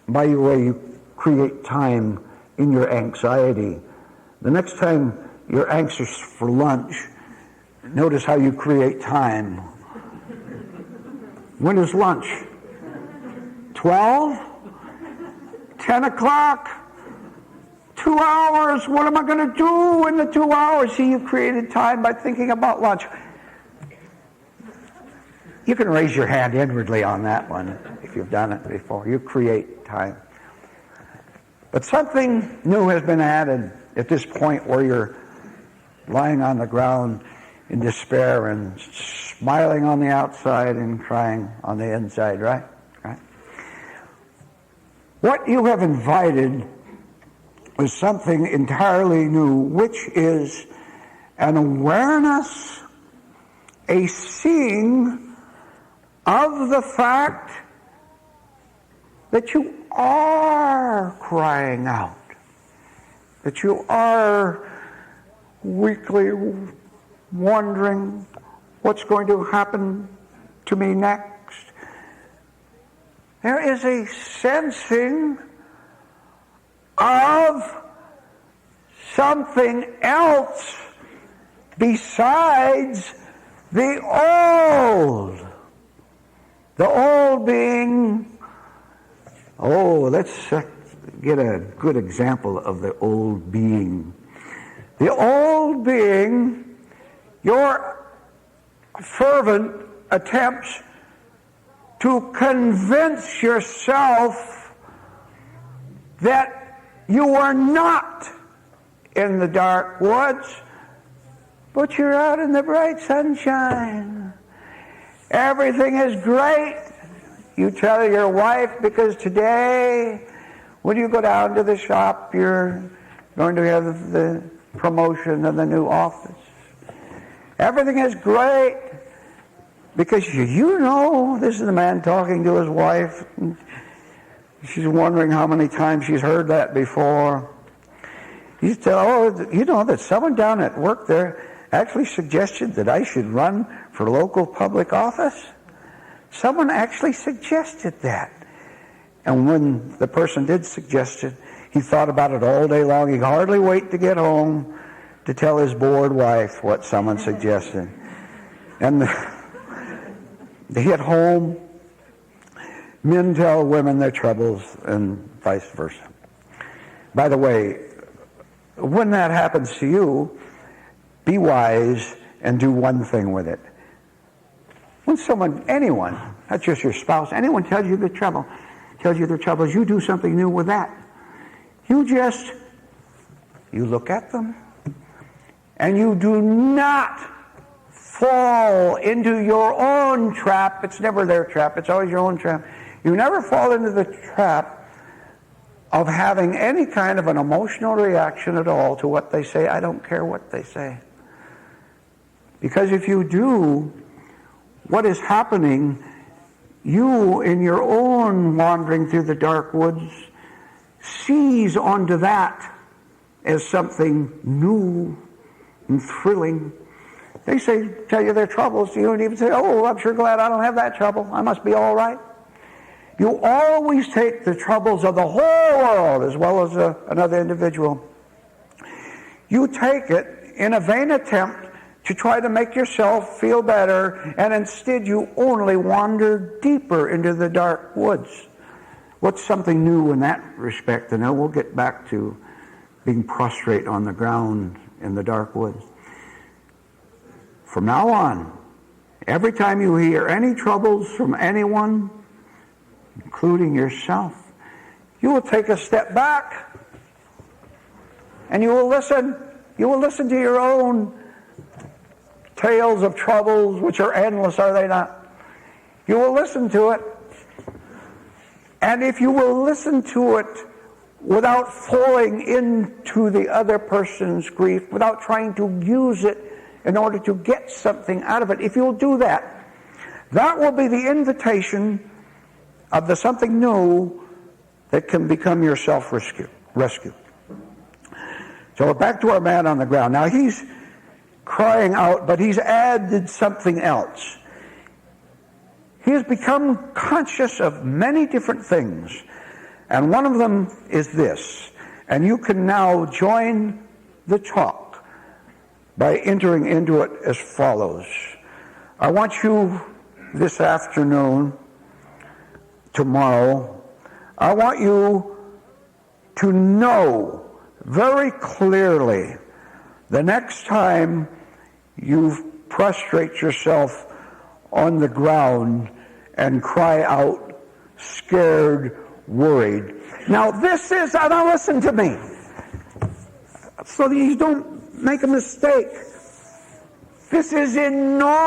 By the way, you create time in your anxiety The next time you're anxious for lunch, notice how you create time. When is lunch? 12? 10 o'clock? 2 hours? What am I going to do in the 2 hours? See, you've created time by thinking about lunch. You can raise your hand inwardly on that one if you've done it before. You create time. But something new has been added at this point where you're lying on the ground in despair and smiling on the outside and crying on the inside, right? Right? What you have invited is something entirely new, which is an awareness, a seeing of the fact that you are crying out, that you are weakly wondering what's going to happen to me next. There is a sensing of something else besides the old. The old being, let's get a good example of the old being. The old being, your fervent attempts to convince yourself that you are not in the dark woods, but you're out in the bright sunshine. Everything is great, you tell your wife, because today, when you go down to the shop, you're going to have the promotion of the new office. Everything is great, because you know, this is the man talking to his wife. She's wondering how many times she's heard that before. You tell, you know that someone down at work there actually suggested that I should run for local public office. Someone actually suggested that. And when the person did suggest it, he thought about it all day long. He'd hardly wait to get home to tell his bored wife what someone suggested. And they get home, men tell women their troubles, and vice versa. By the way, when that happens to you, be wise and do one thing with it. When someone, anyone, not just your spouse, anyone tells you their troubles, you do something new with that. You look at them, and you do not fall into your own trap. It's never their trap, it's always your own trap. You never fall into the trap of having any kind of an emotional reaction at all to what they say. I don't care what they say. Because if you do, what is happening, you in your own wandering through the dark woods seize onto that as something new and thrilling. They tell you their troubles, you don't even say, oh, I'm sure glad I don't have that trouble. I must be all right. You always take the troubles of the whole world as well as another individual. You take it in a vain attempt to try to make yourself feel better, and instead you only wander deeper into the dark woods. What's something new in that respect? And then we'll get back to being prostrate on the ground in the dark woods. From now on, every time you hear any troubles from anyone, including yourself, you will take a step back and you will listen. You will listen to your own tales of troubles, which are endless, are they not? You will listen to it. And if you will listen to it without falling into the other person's grief, without trying to use it in order to get something out of it, if you'll do that, that will be the invitation of the something new that can become your self-rescue. So we're back to our man on the ground. Now he's crying out, but he's added something else. He has become conscious of many different things, and one of them is this. And you can now join the talk by entering into it as follows. I want you this afternoon, tomorrow, I want you to know very clearly the next time you prostrate yourself on the ground and cry out, scared, worried. Now now listen to me, so that you don't make a mistake. This is enormously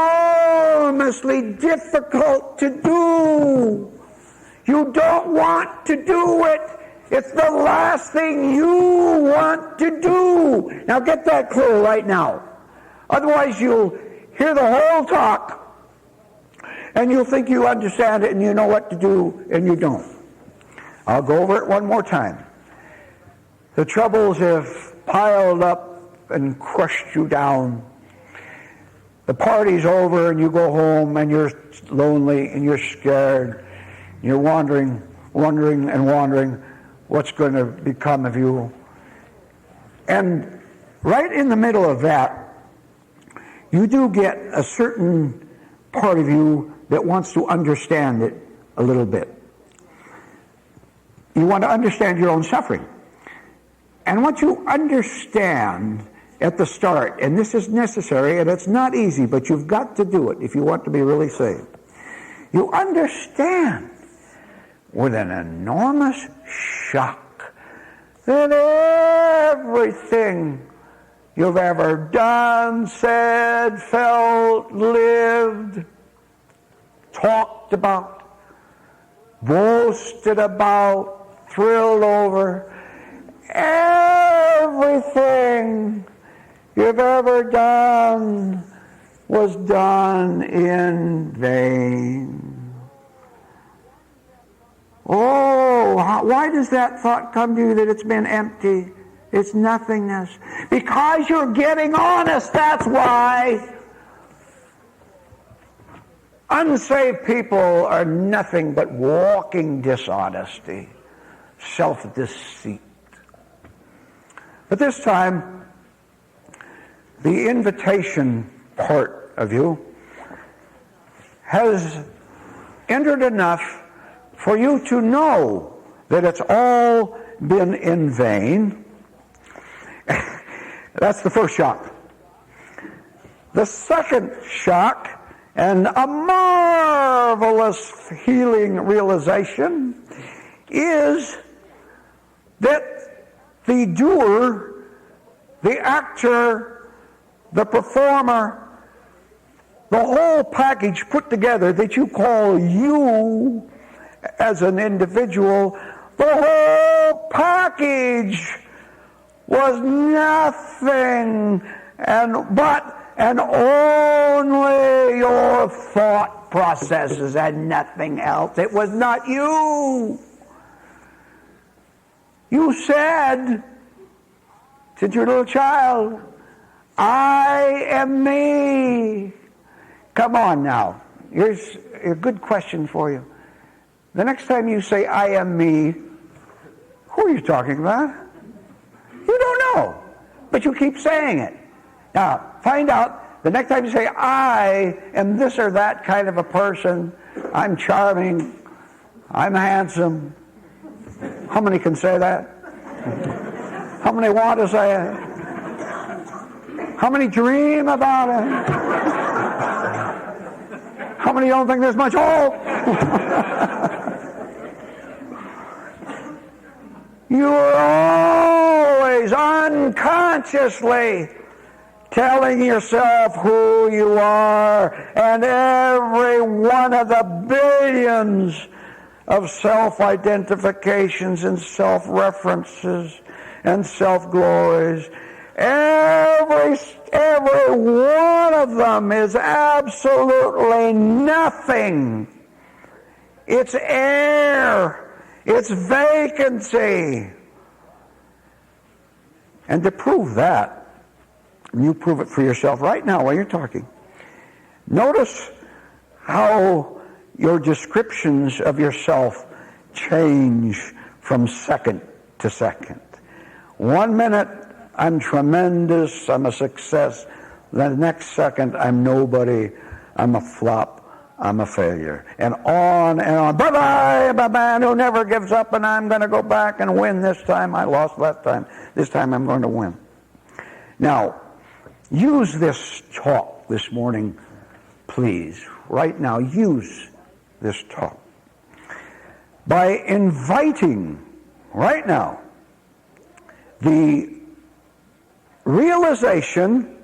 difficult to do. You don't want to do it. It's the last thing you want to do. Now get that clear right now. Otherwise you'll hear the whole talk and you'll think you understand it and you know what to do, and you don't. I'll go over it one more time. The troubles have piled up and crushed you down. The party's over and you go home and you're lonely and you're scared. You're wondering what's going to become of you. And right in the middle of that, you do get a certain part of you that wants to understand it a little bit. You want to understand your own suffering. And what you understand at the start, and this is necessary, and it's not easy, but you've got to do it if you want to be really saved. You understand with an enormous shock that everything you've ever done, said, felt, lived, talked about, boasted about, thrilled over, everything you've ever done was done in vain. Oh, why does that thought come to you that it's been empty? It's nothingness. Because you're getting honest, that's why. Unsaved people are nothing but walking dishonesty, self-deceit. But this time, the invitation part of you has entered enough for you to know that it's all been in vain. That's the first shock. The second shock, and a marvelous healing realization, is that the doer, the actor, the performer, the whole package put together that you call you as an individual, the whole package was nothing and only your thought processes and nothing else. It was not you. You said, since you're a little child, I am me. Come on now. Here's a good question for you. The next time you say, I am me, who are you talking about? You don't know, but you keep saying it. Now, find out, the next time you say, I am this or that kind of a person, I'm charming, I'm handsome. How many can say that? How many want to say it? How many dream about it? How many don't think there's much hope? You're always unconsciously telling yourself who you are, and every one of the billions of self-identifications and self-references and self-glories, every one of them is absolutely nothing. It's air. It's vacancy. And to prove that, and you prove it for yourself right now while you're talking, notice how your descriptions of yourself change from second to second. 1 minute, I'm tremendous, I'm a success. The next second, I'm nobody, I'm a flop, I'm a failure. And on, bye-bye, bye-bye, who never gives up, and I'm going to go back and win this time. I lost last time. This time I'm going to win. Now, use this talk this morning, please. Right now, use this talk by inviting, right now, the realization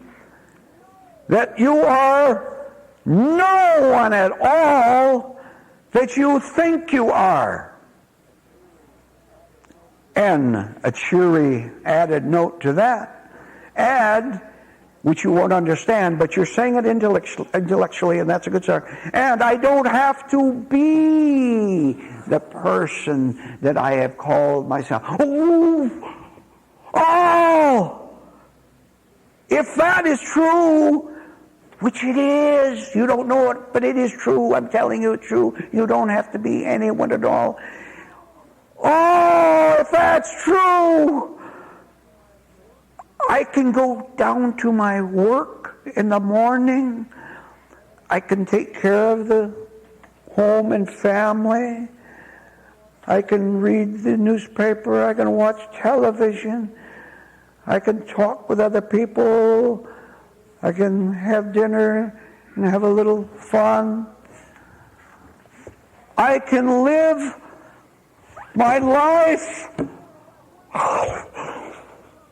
that you are no one at all that you think you are. And a cheery added note to that. Add, which you won't understand, but you're saying it intellectually, and that's a good start. And I don't have to be the person that I have called myself. Oh! If that is true, which it is, you don't know it, but it is true. I'm telling you it's true. You don't have to be anyone at all. Oh, if that's true, I can go down to my work in the morning. I can take care of the home and family. I can read the newspaper. I can watch television. I can talk with other people. I can have dinner and have a little fun. I can live my life.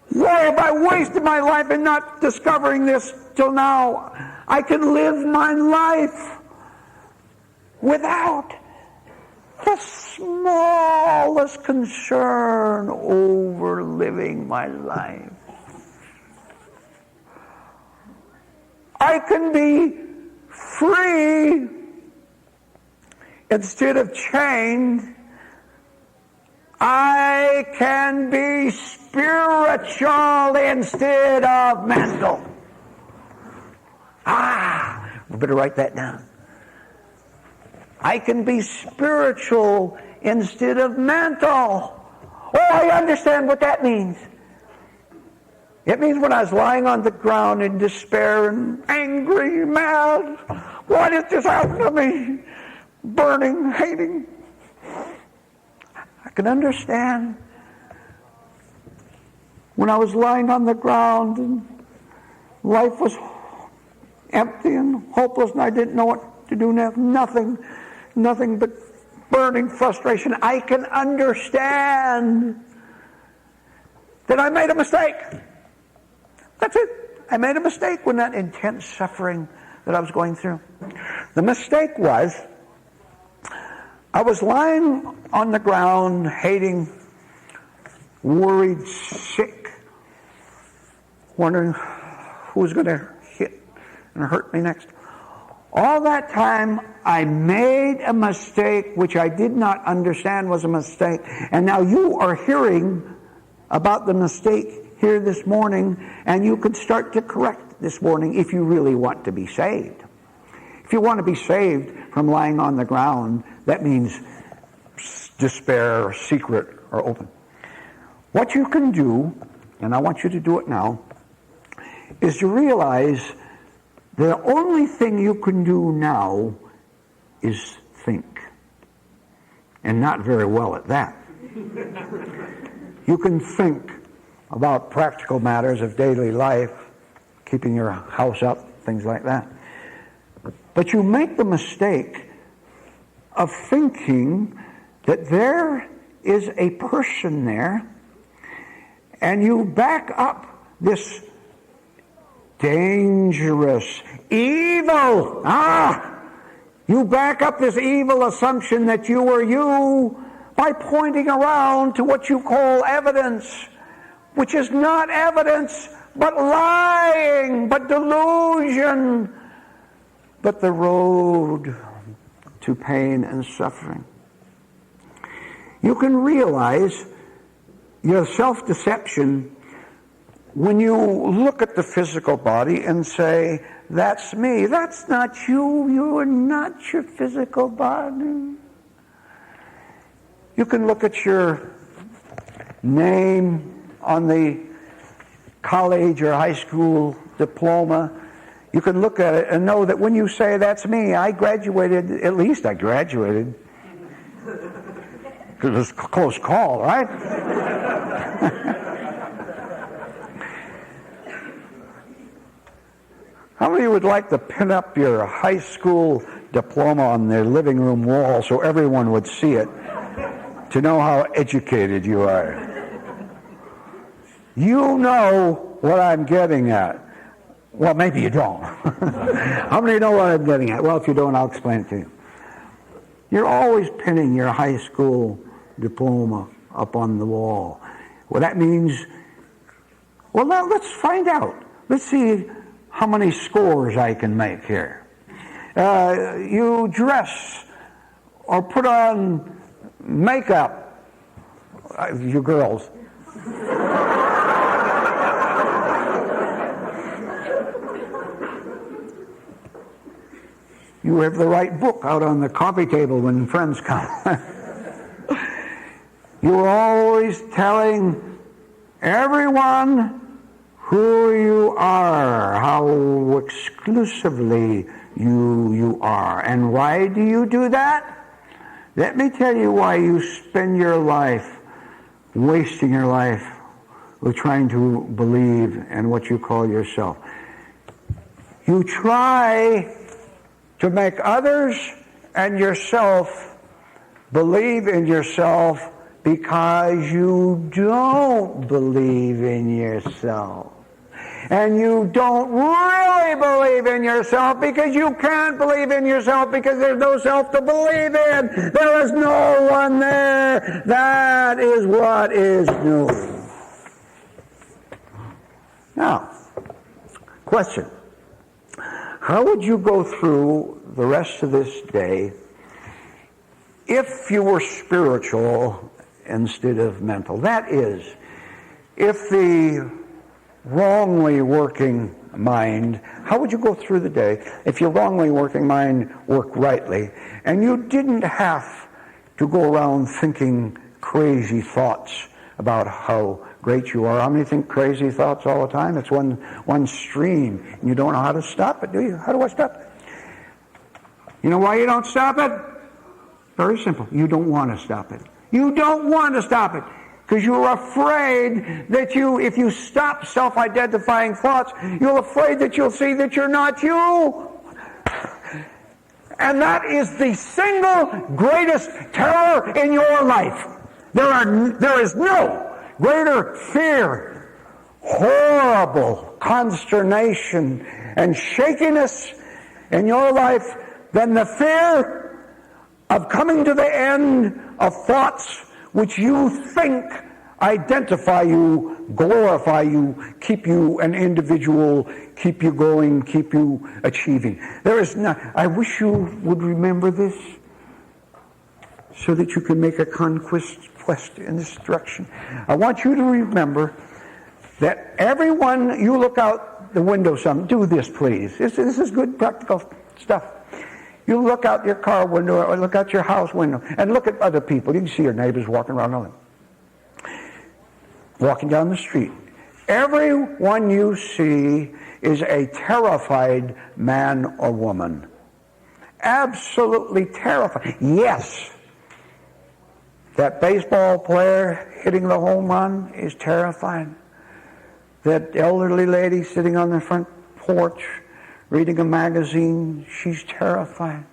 Why have I wasted my life in not discovering this till now? I can live my life without the smallest concern over living my life. I can be free instead of chained. I can be spiritual instead of mental. We better write that down. I can be spiritual instead of mental. Oh, I understand what that means. It means when I was lying on the ground in despair and angry, mad, why did this happen to me? Burning, hating. I can understand when I was lying on the ground and life was empty and hopeless and I didn't know what to do next. Nothing but burning frustration. I can understand that I made a mistake. That's it. I made a mistake when that intense suffering that I was going through. The mistake was I was lying on the ground, hating, worried, sick, wondering who's going to hit and hurt me next. All that time, I made a mistake which I did not understand was a mistake. And now you are hearing about the mistake here this morning, and you could start to correct this morning if you really want to be saved. If you want to be saved from lying on the ground, that means despair, or secret, or open. What you can do, and I want you to do it now, is to realize the only thing you can do now is think. And not very well at that. You can think about practical matters of daily life, keeping your house up, things like that. But you make the mistake of thinking that there is a person there, and you back up this dangerous, evil, you back up this evil assumption that you are you by pointing around to what you call evidence, which is not evidence, but lying, but delusion, but the road to pain and suffering. You can realize your self-deception when you look at the physical body and say, that's me. That's not you. You are not your physical body. You can look at your name on the college or high school diploma, you can look at it and know that when you say, that's me, I graduated, at least I graduated. Because it was a close call, right? How many would like to pin up your high school diploma on their living room wall so everyone would see it to know how educated you are? You know what I'm getting at. Well, maybe you don't. How many know what I'm getting at? Well, if you don't, I'll explain it to you. You're always pinning your high school diploma up on the wall. Well, that means, well, now let's find out. Let's see how many scores I can make here. You dress or put on makeup, you girls. You have the right book out on the coffee table when friends come. You're always telling everyone who you are, how exclusively you are. And why do you do that? Let me tell you why you spend your life, wasting your life with trying to believe in what you call yourself. You try to make others and yourself believe in yourself because you don't believe in yourself. And you don't really believe in yourself because you can't believe in yourself because there's no self to believe in. There is no one there. That is what is new. Now, question. How would you go through the rest of this day if you were spiritual instead of mental? That is, if the wrongly working mind, how would you go through the day if your wrongly working mind worked rightly and you didn't have to go around thinking crazy thoughts about how great you are? How many think crazy thoughts all the time? It's one stream, and you don't know how to stop it, do you? How do I stop it? You know why you don't stop it? Very simple. You don't want to stop it. You don't want to stop it because you're afraid that if you stop self-identifying thoughts, you're afraid that you'll see that you're not you. And that is the single greatest terror in your life. There is no greater fear, horrible consternation, and shakiness in your life than the fear of coming to the end of thoughts which you think identify you, glorify you, keep you an individual, keep you going, keep you achieving. There is not. I wish you would remember this so that you can make a conquest in this direction. I want you to remember that everyone, you look out the window do this please. This is good practical stuff. You look out your car window or look out your house window and look at other people. You can see your neighbors walking around, walking down the street. Everyone you see is a terrified man or woman. Absolutely terrified. Yes. That baseball player hitting the home run is terrifying. That elderly lady sitting on the front porch reading a magazine, she's terrifying.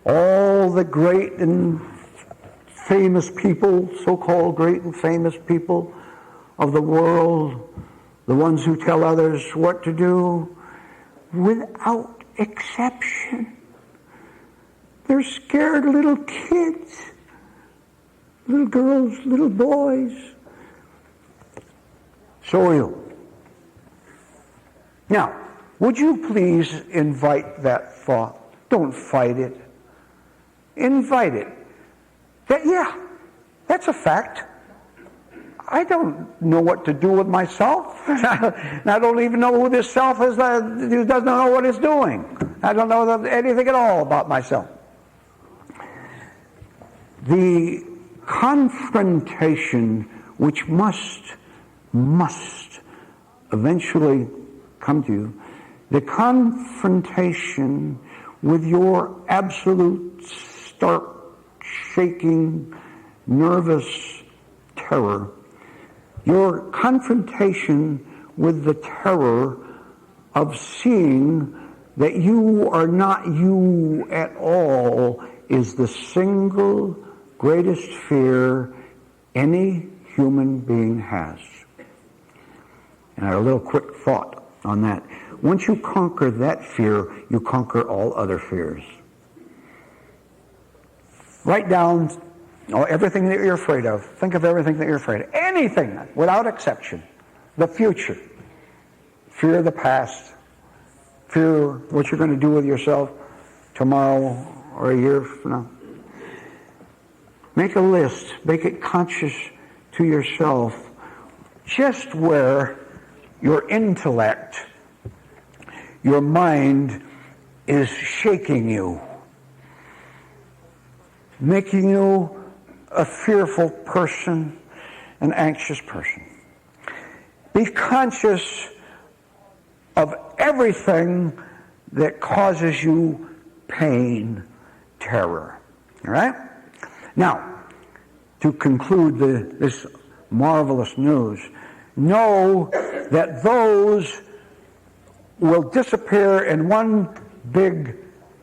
All the great and famous people, so-called great and famous people of the world, the ones who tell others what to do, without exception, they're scared little kids. Little girls, little boys. So are you. Now, would you please invite that thought? Don't fight it. Invite it. That's a fact. I don't know what to do with myself. I don't even know who this self is who doesn't know what it's doing. I don't know anything at all about myself. The confrontation which must eventually come to you, the confrontation with your absolute, stark, shaking, nervous terror, your confrontation with the terror of seeing that you are not you at all is the single greatest fear any human being has. And a little quick thought on that. Once you conquer that fear, you conquer all other fears. Write down everything that you're afraid of. Think of everything that you're afraid of. Anything, without exception. The future. Fear of the past. Fear what you're going to do with yourself tomorrow or a year from now. Make a list. Make it conscious to yourself just where your intellect, your mind is shaking you, making you a fearful person, an anxious person. Be conscious of everything that causes you pain, terror. All right? Now, to conclude this marvelous news, know that those will disappear in one big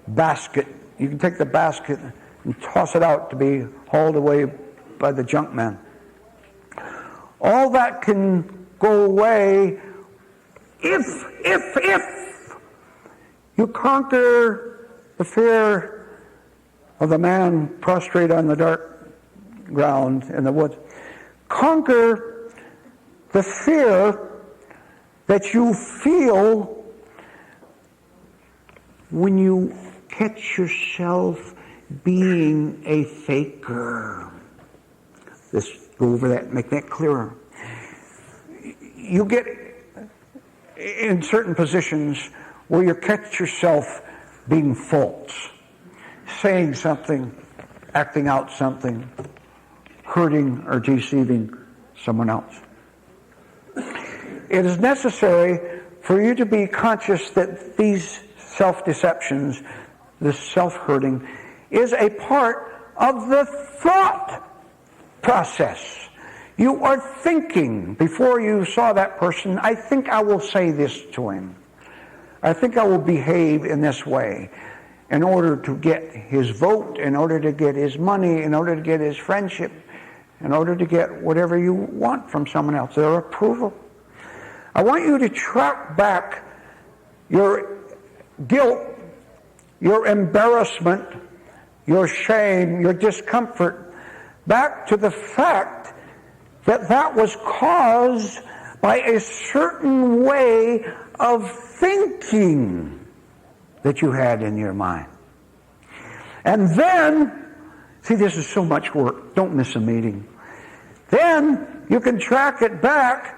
basket. You can take the basket and toss it out to be hauled away by the junk man. All that can go away if you conquer the fear of the man prostrate on the dark ground in the woods. Conquer the fear that you feel when you catch yourself being a faker. Let's go over that, make that clearer. You get in certain positions where you catch yourself being false, saying something, acting out something, hurting or deceiving someone else. It is necessary for you to be conscious that these self-deceptions, this self-hurting, is a part of the thought process. You are thinking before you saw that person, I think I will say this to him. I think I will behave in this way in order to get his vote, in order to get his money, in order to get his friendship, in order to get whatever you want from someone else, their approval. I want you to track back your guilt, your embarrassment, your shame, your discomfort, back to the fact that that was caused by a certain way of thinking that you had in your mind. And then, see, this is so much work. Don't miss a meeting. Then you can track it back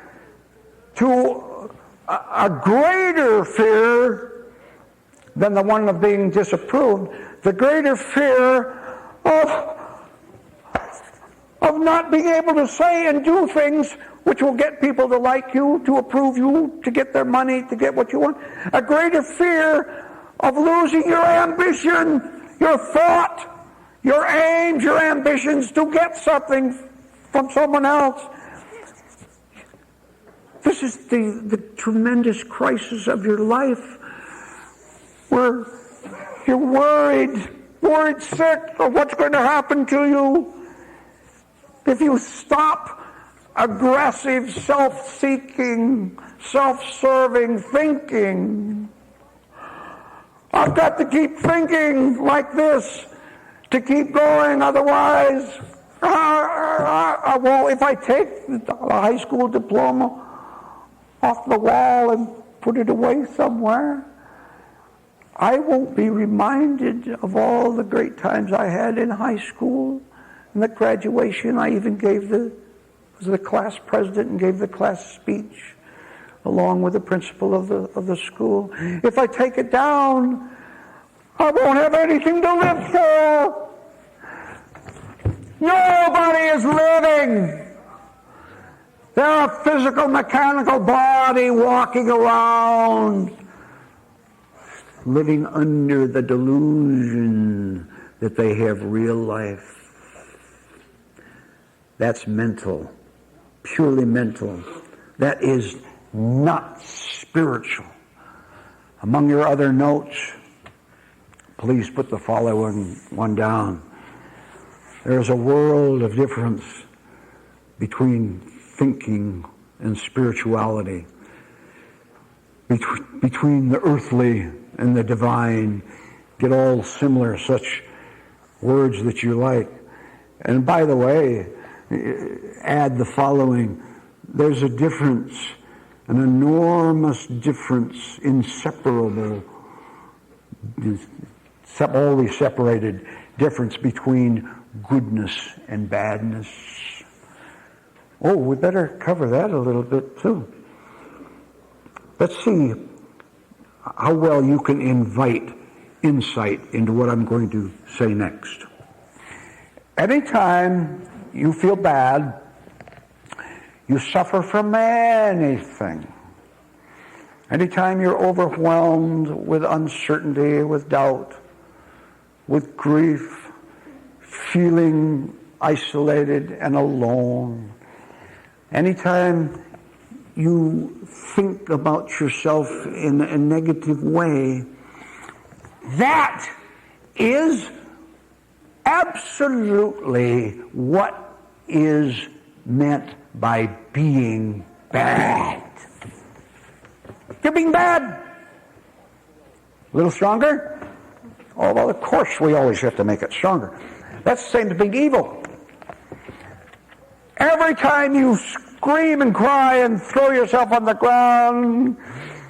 to a greater fear than the one of being disapproved, the greater fear of not being able to say and do things which will get people to like you, to approve you, to get their money, to get what you want. A greater fear of losing your ambition, your thought, your aims, your ambitions to get something from someone else. This is the tremendous crisis of your life where you're worried sick of what's going to happen to you if you stop aggressive, self-seeking, self-serving thinking. I've got to keep thinking like this to keep going, otherwise I won't. If I take the high school diploma off the wall and put it away somewhere, I won't be reminded of all the great times I had in high school and the graduation. I even was the class president and gave the class speech along with the principal of the school. If I take it down, I won't have anything to live for. Nobody is living. They're a physical, mechanical body walking around, living under the delusion that they have real life. That's mental, purely mental. That is not spiritual. Among your other notes, please put the following one down. There's a world of difference between thinking and spirituality, between the earthly and the divine. Get all similar such words that you like. And by the way, add the following. There's a difference, an enormous difference, inseparable, always separated difference between goodness and badness. Oh, we better cover that a little bit too. Let's see how well you can invite insight into what I'm going to say next. Anytime you feel bad, you suffer from anything. Anytime you're overwhelmed with uncertainty, with doubt, with grief, feeling isolated and alone, anytime you think about yourself in a negative way, that is absolutely what is meant by being bad. You're being bad. A little stronger? Oh, well, of course we always have to make it stronger. That's the same as being evil. Every time you scream and cry and throw yourself on the ground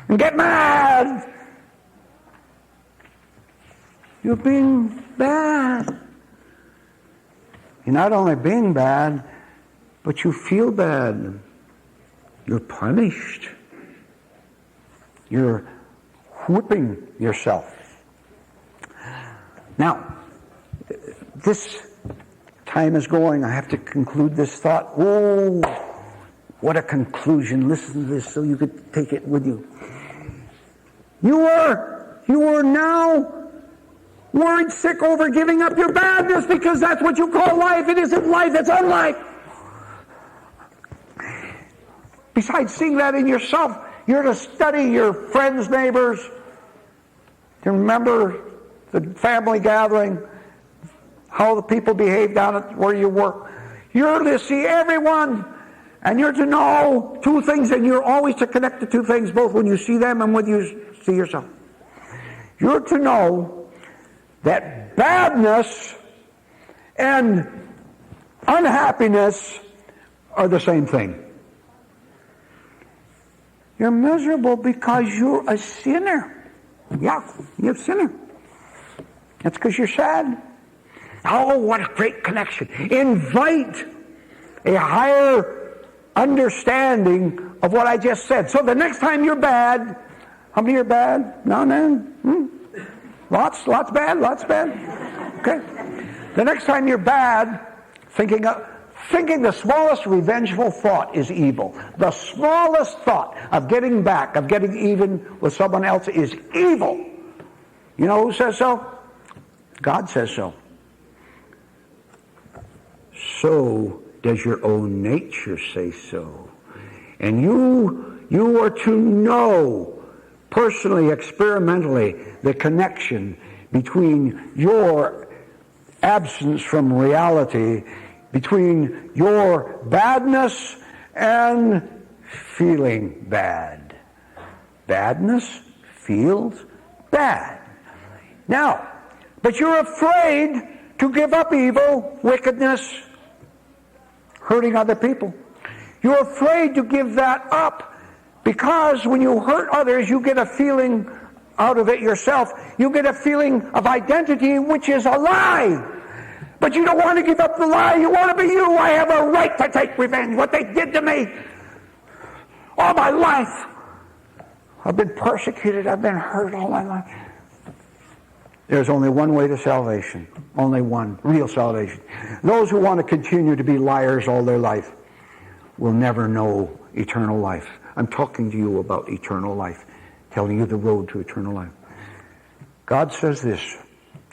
and get mad, you're being bad. You're not only being bad, but you feel bad. You're punished. You're whipping yourself. Now, this time is going. I have to conclude this thought. Oh, what a conclusion. Listen to this so you could take it with you. You are now worried sick over giving up your badness because that's what you call life. It isn't life, it's unlife. Besides seeing that in yourself, you're to study your friends, neighbors, to remember the family gathering, how the people behave down at where you work. You're to see everyone, and you're to know two things, and you're always to connect the two things, both when you see them and when you see yourself. You're to know that badness and unhappiness are the same thing. You're miserable because you're a sinner. Yeah, you're a sinner. That's because you're sad. Oh, what a great connection. Invite a higher understanding of what I just said. So the next time you're bad, how many are bad? No, no. Lots bad, lots bad. Okay. The next time you're bad, thinking the smallest revengeful thought is evil. The smallest thought of getting back, of getting even with someone else is evil. You know who says so? God says so. So does your own nature say so. And you are to know personally, experimentally, the connection between your absence from reality, between your badness and feeling bad. Badness feels bad. Now, but you're afraid to give up evil, wickedness, hurting other people. You're afraid to give that up because when you hurt others, you get a feeling out of it yourself. You get a feeling of identity, which is a lie. But you don't want to give up the lie. You want to be you. I have a right to take revenge. What they did to me all my life. I've been persecuted. I've been hurt all my life. There's only one way to salvation. Only one. Real salvation. Those who want to continue to be liars all their life will never know eternal life. I'm talking to you about eternal life, telling you the road to eternal life. God says this.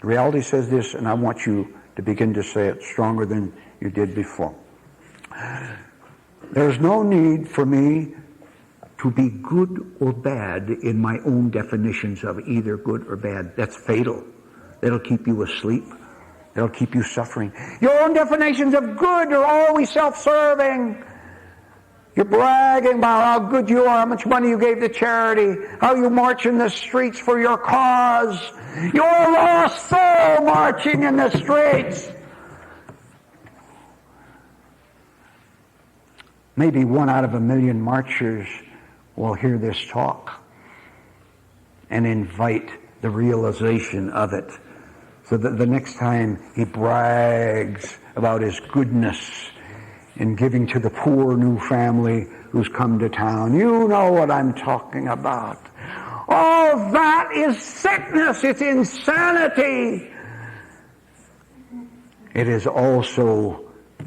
Reality says this, and I want you to begin to say it stronger than you did before. There's no need for me to be good or bad in my own definitions of either good or bad. That's fatal. That'll keep you asleep. That'll keep you suffering. Your own definitions of good are always self-serving. You're bragging about how good you are, how much money you gave to charity, how you march in the streets for your cause. You're a lost soul marching in the streets. Maybe 1 out of 1,000,000 marchers will hear this talk and invite the realization of it, so that the next time he brags about his goodness in giving to the poor new family who's come to town, you know what I'm talking about. All that is sickness. It's insanity. It is also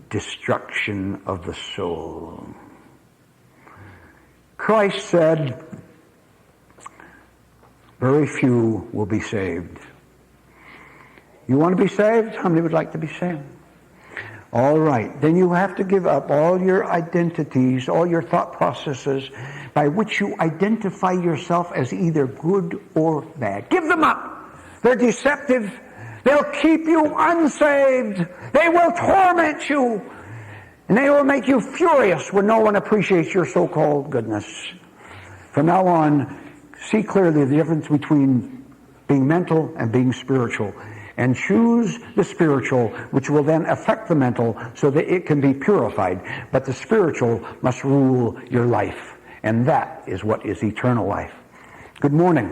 destruction of the soul. Christ said, very few will be saved. You want to be saved? How many would like to be saved? All right. Then you have to give up all your identities, all your thought processes by which you identify yourself as either good or bad. Give them up. They're deceptive. They'll keep you unsaved. They will torment you. And they will make you furious when no one appreciates your so-called goodness. From now on, see clearly the difference between being mental and being spiritual. And choose the spiritual, which will then affect the mental so that it can be purified. But the spiritual must rule your life. And that is what is eternal life. Good morning.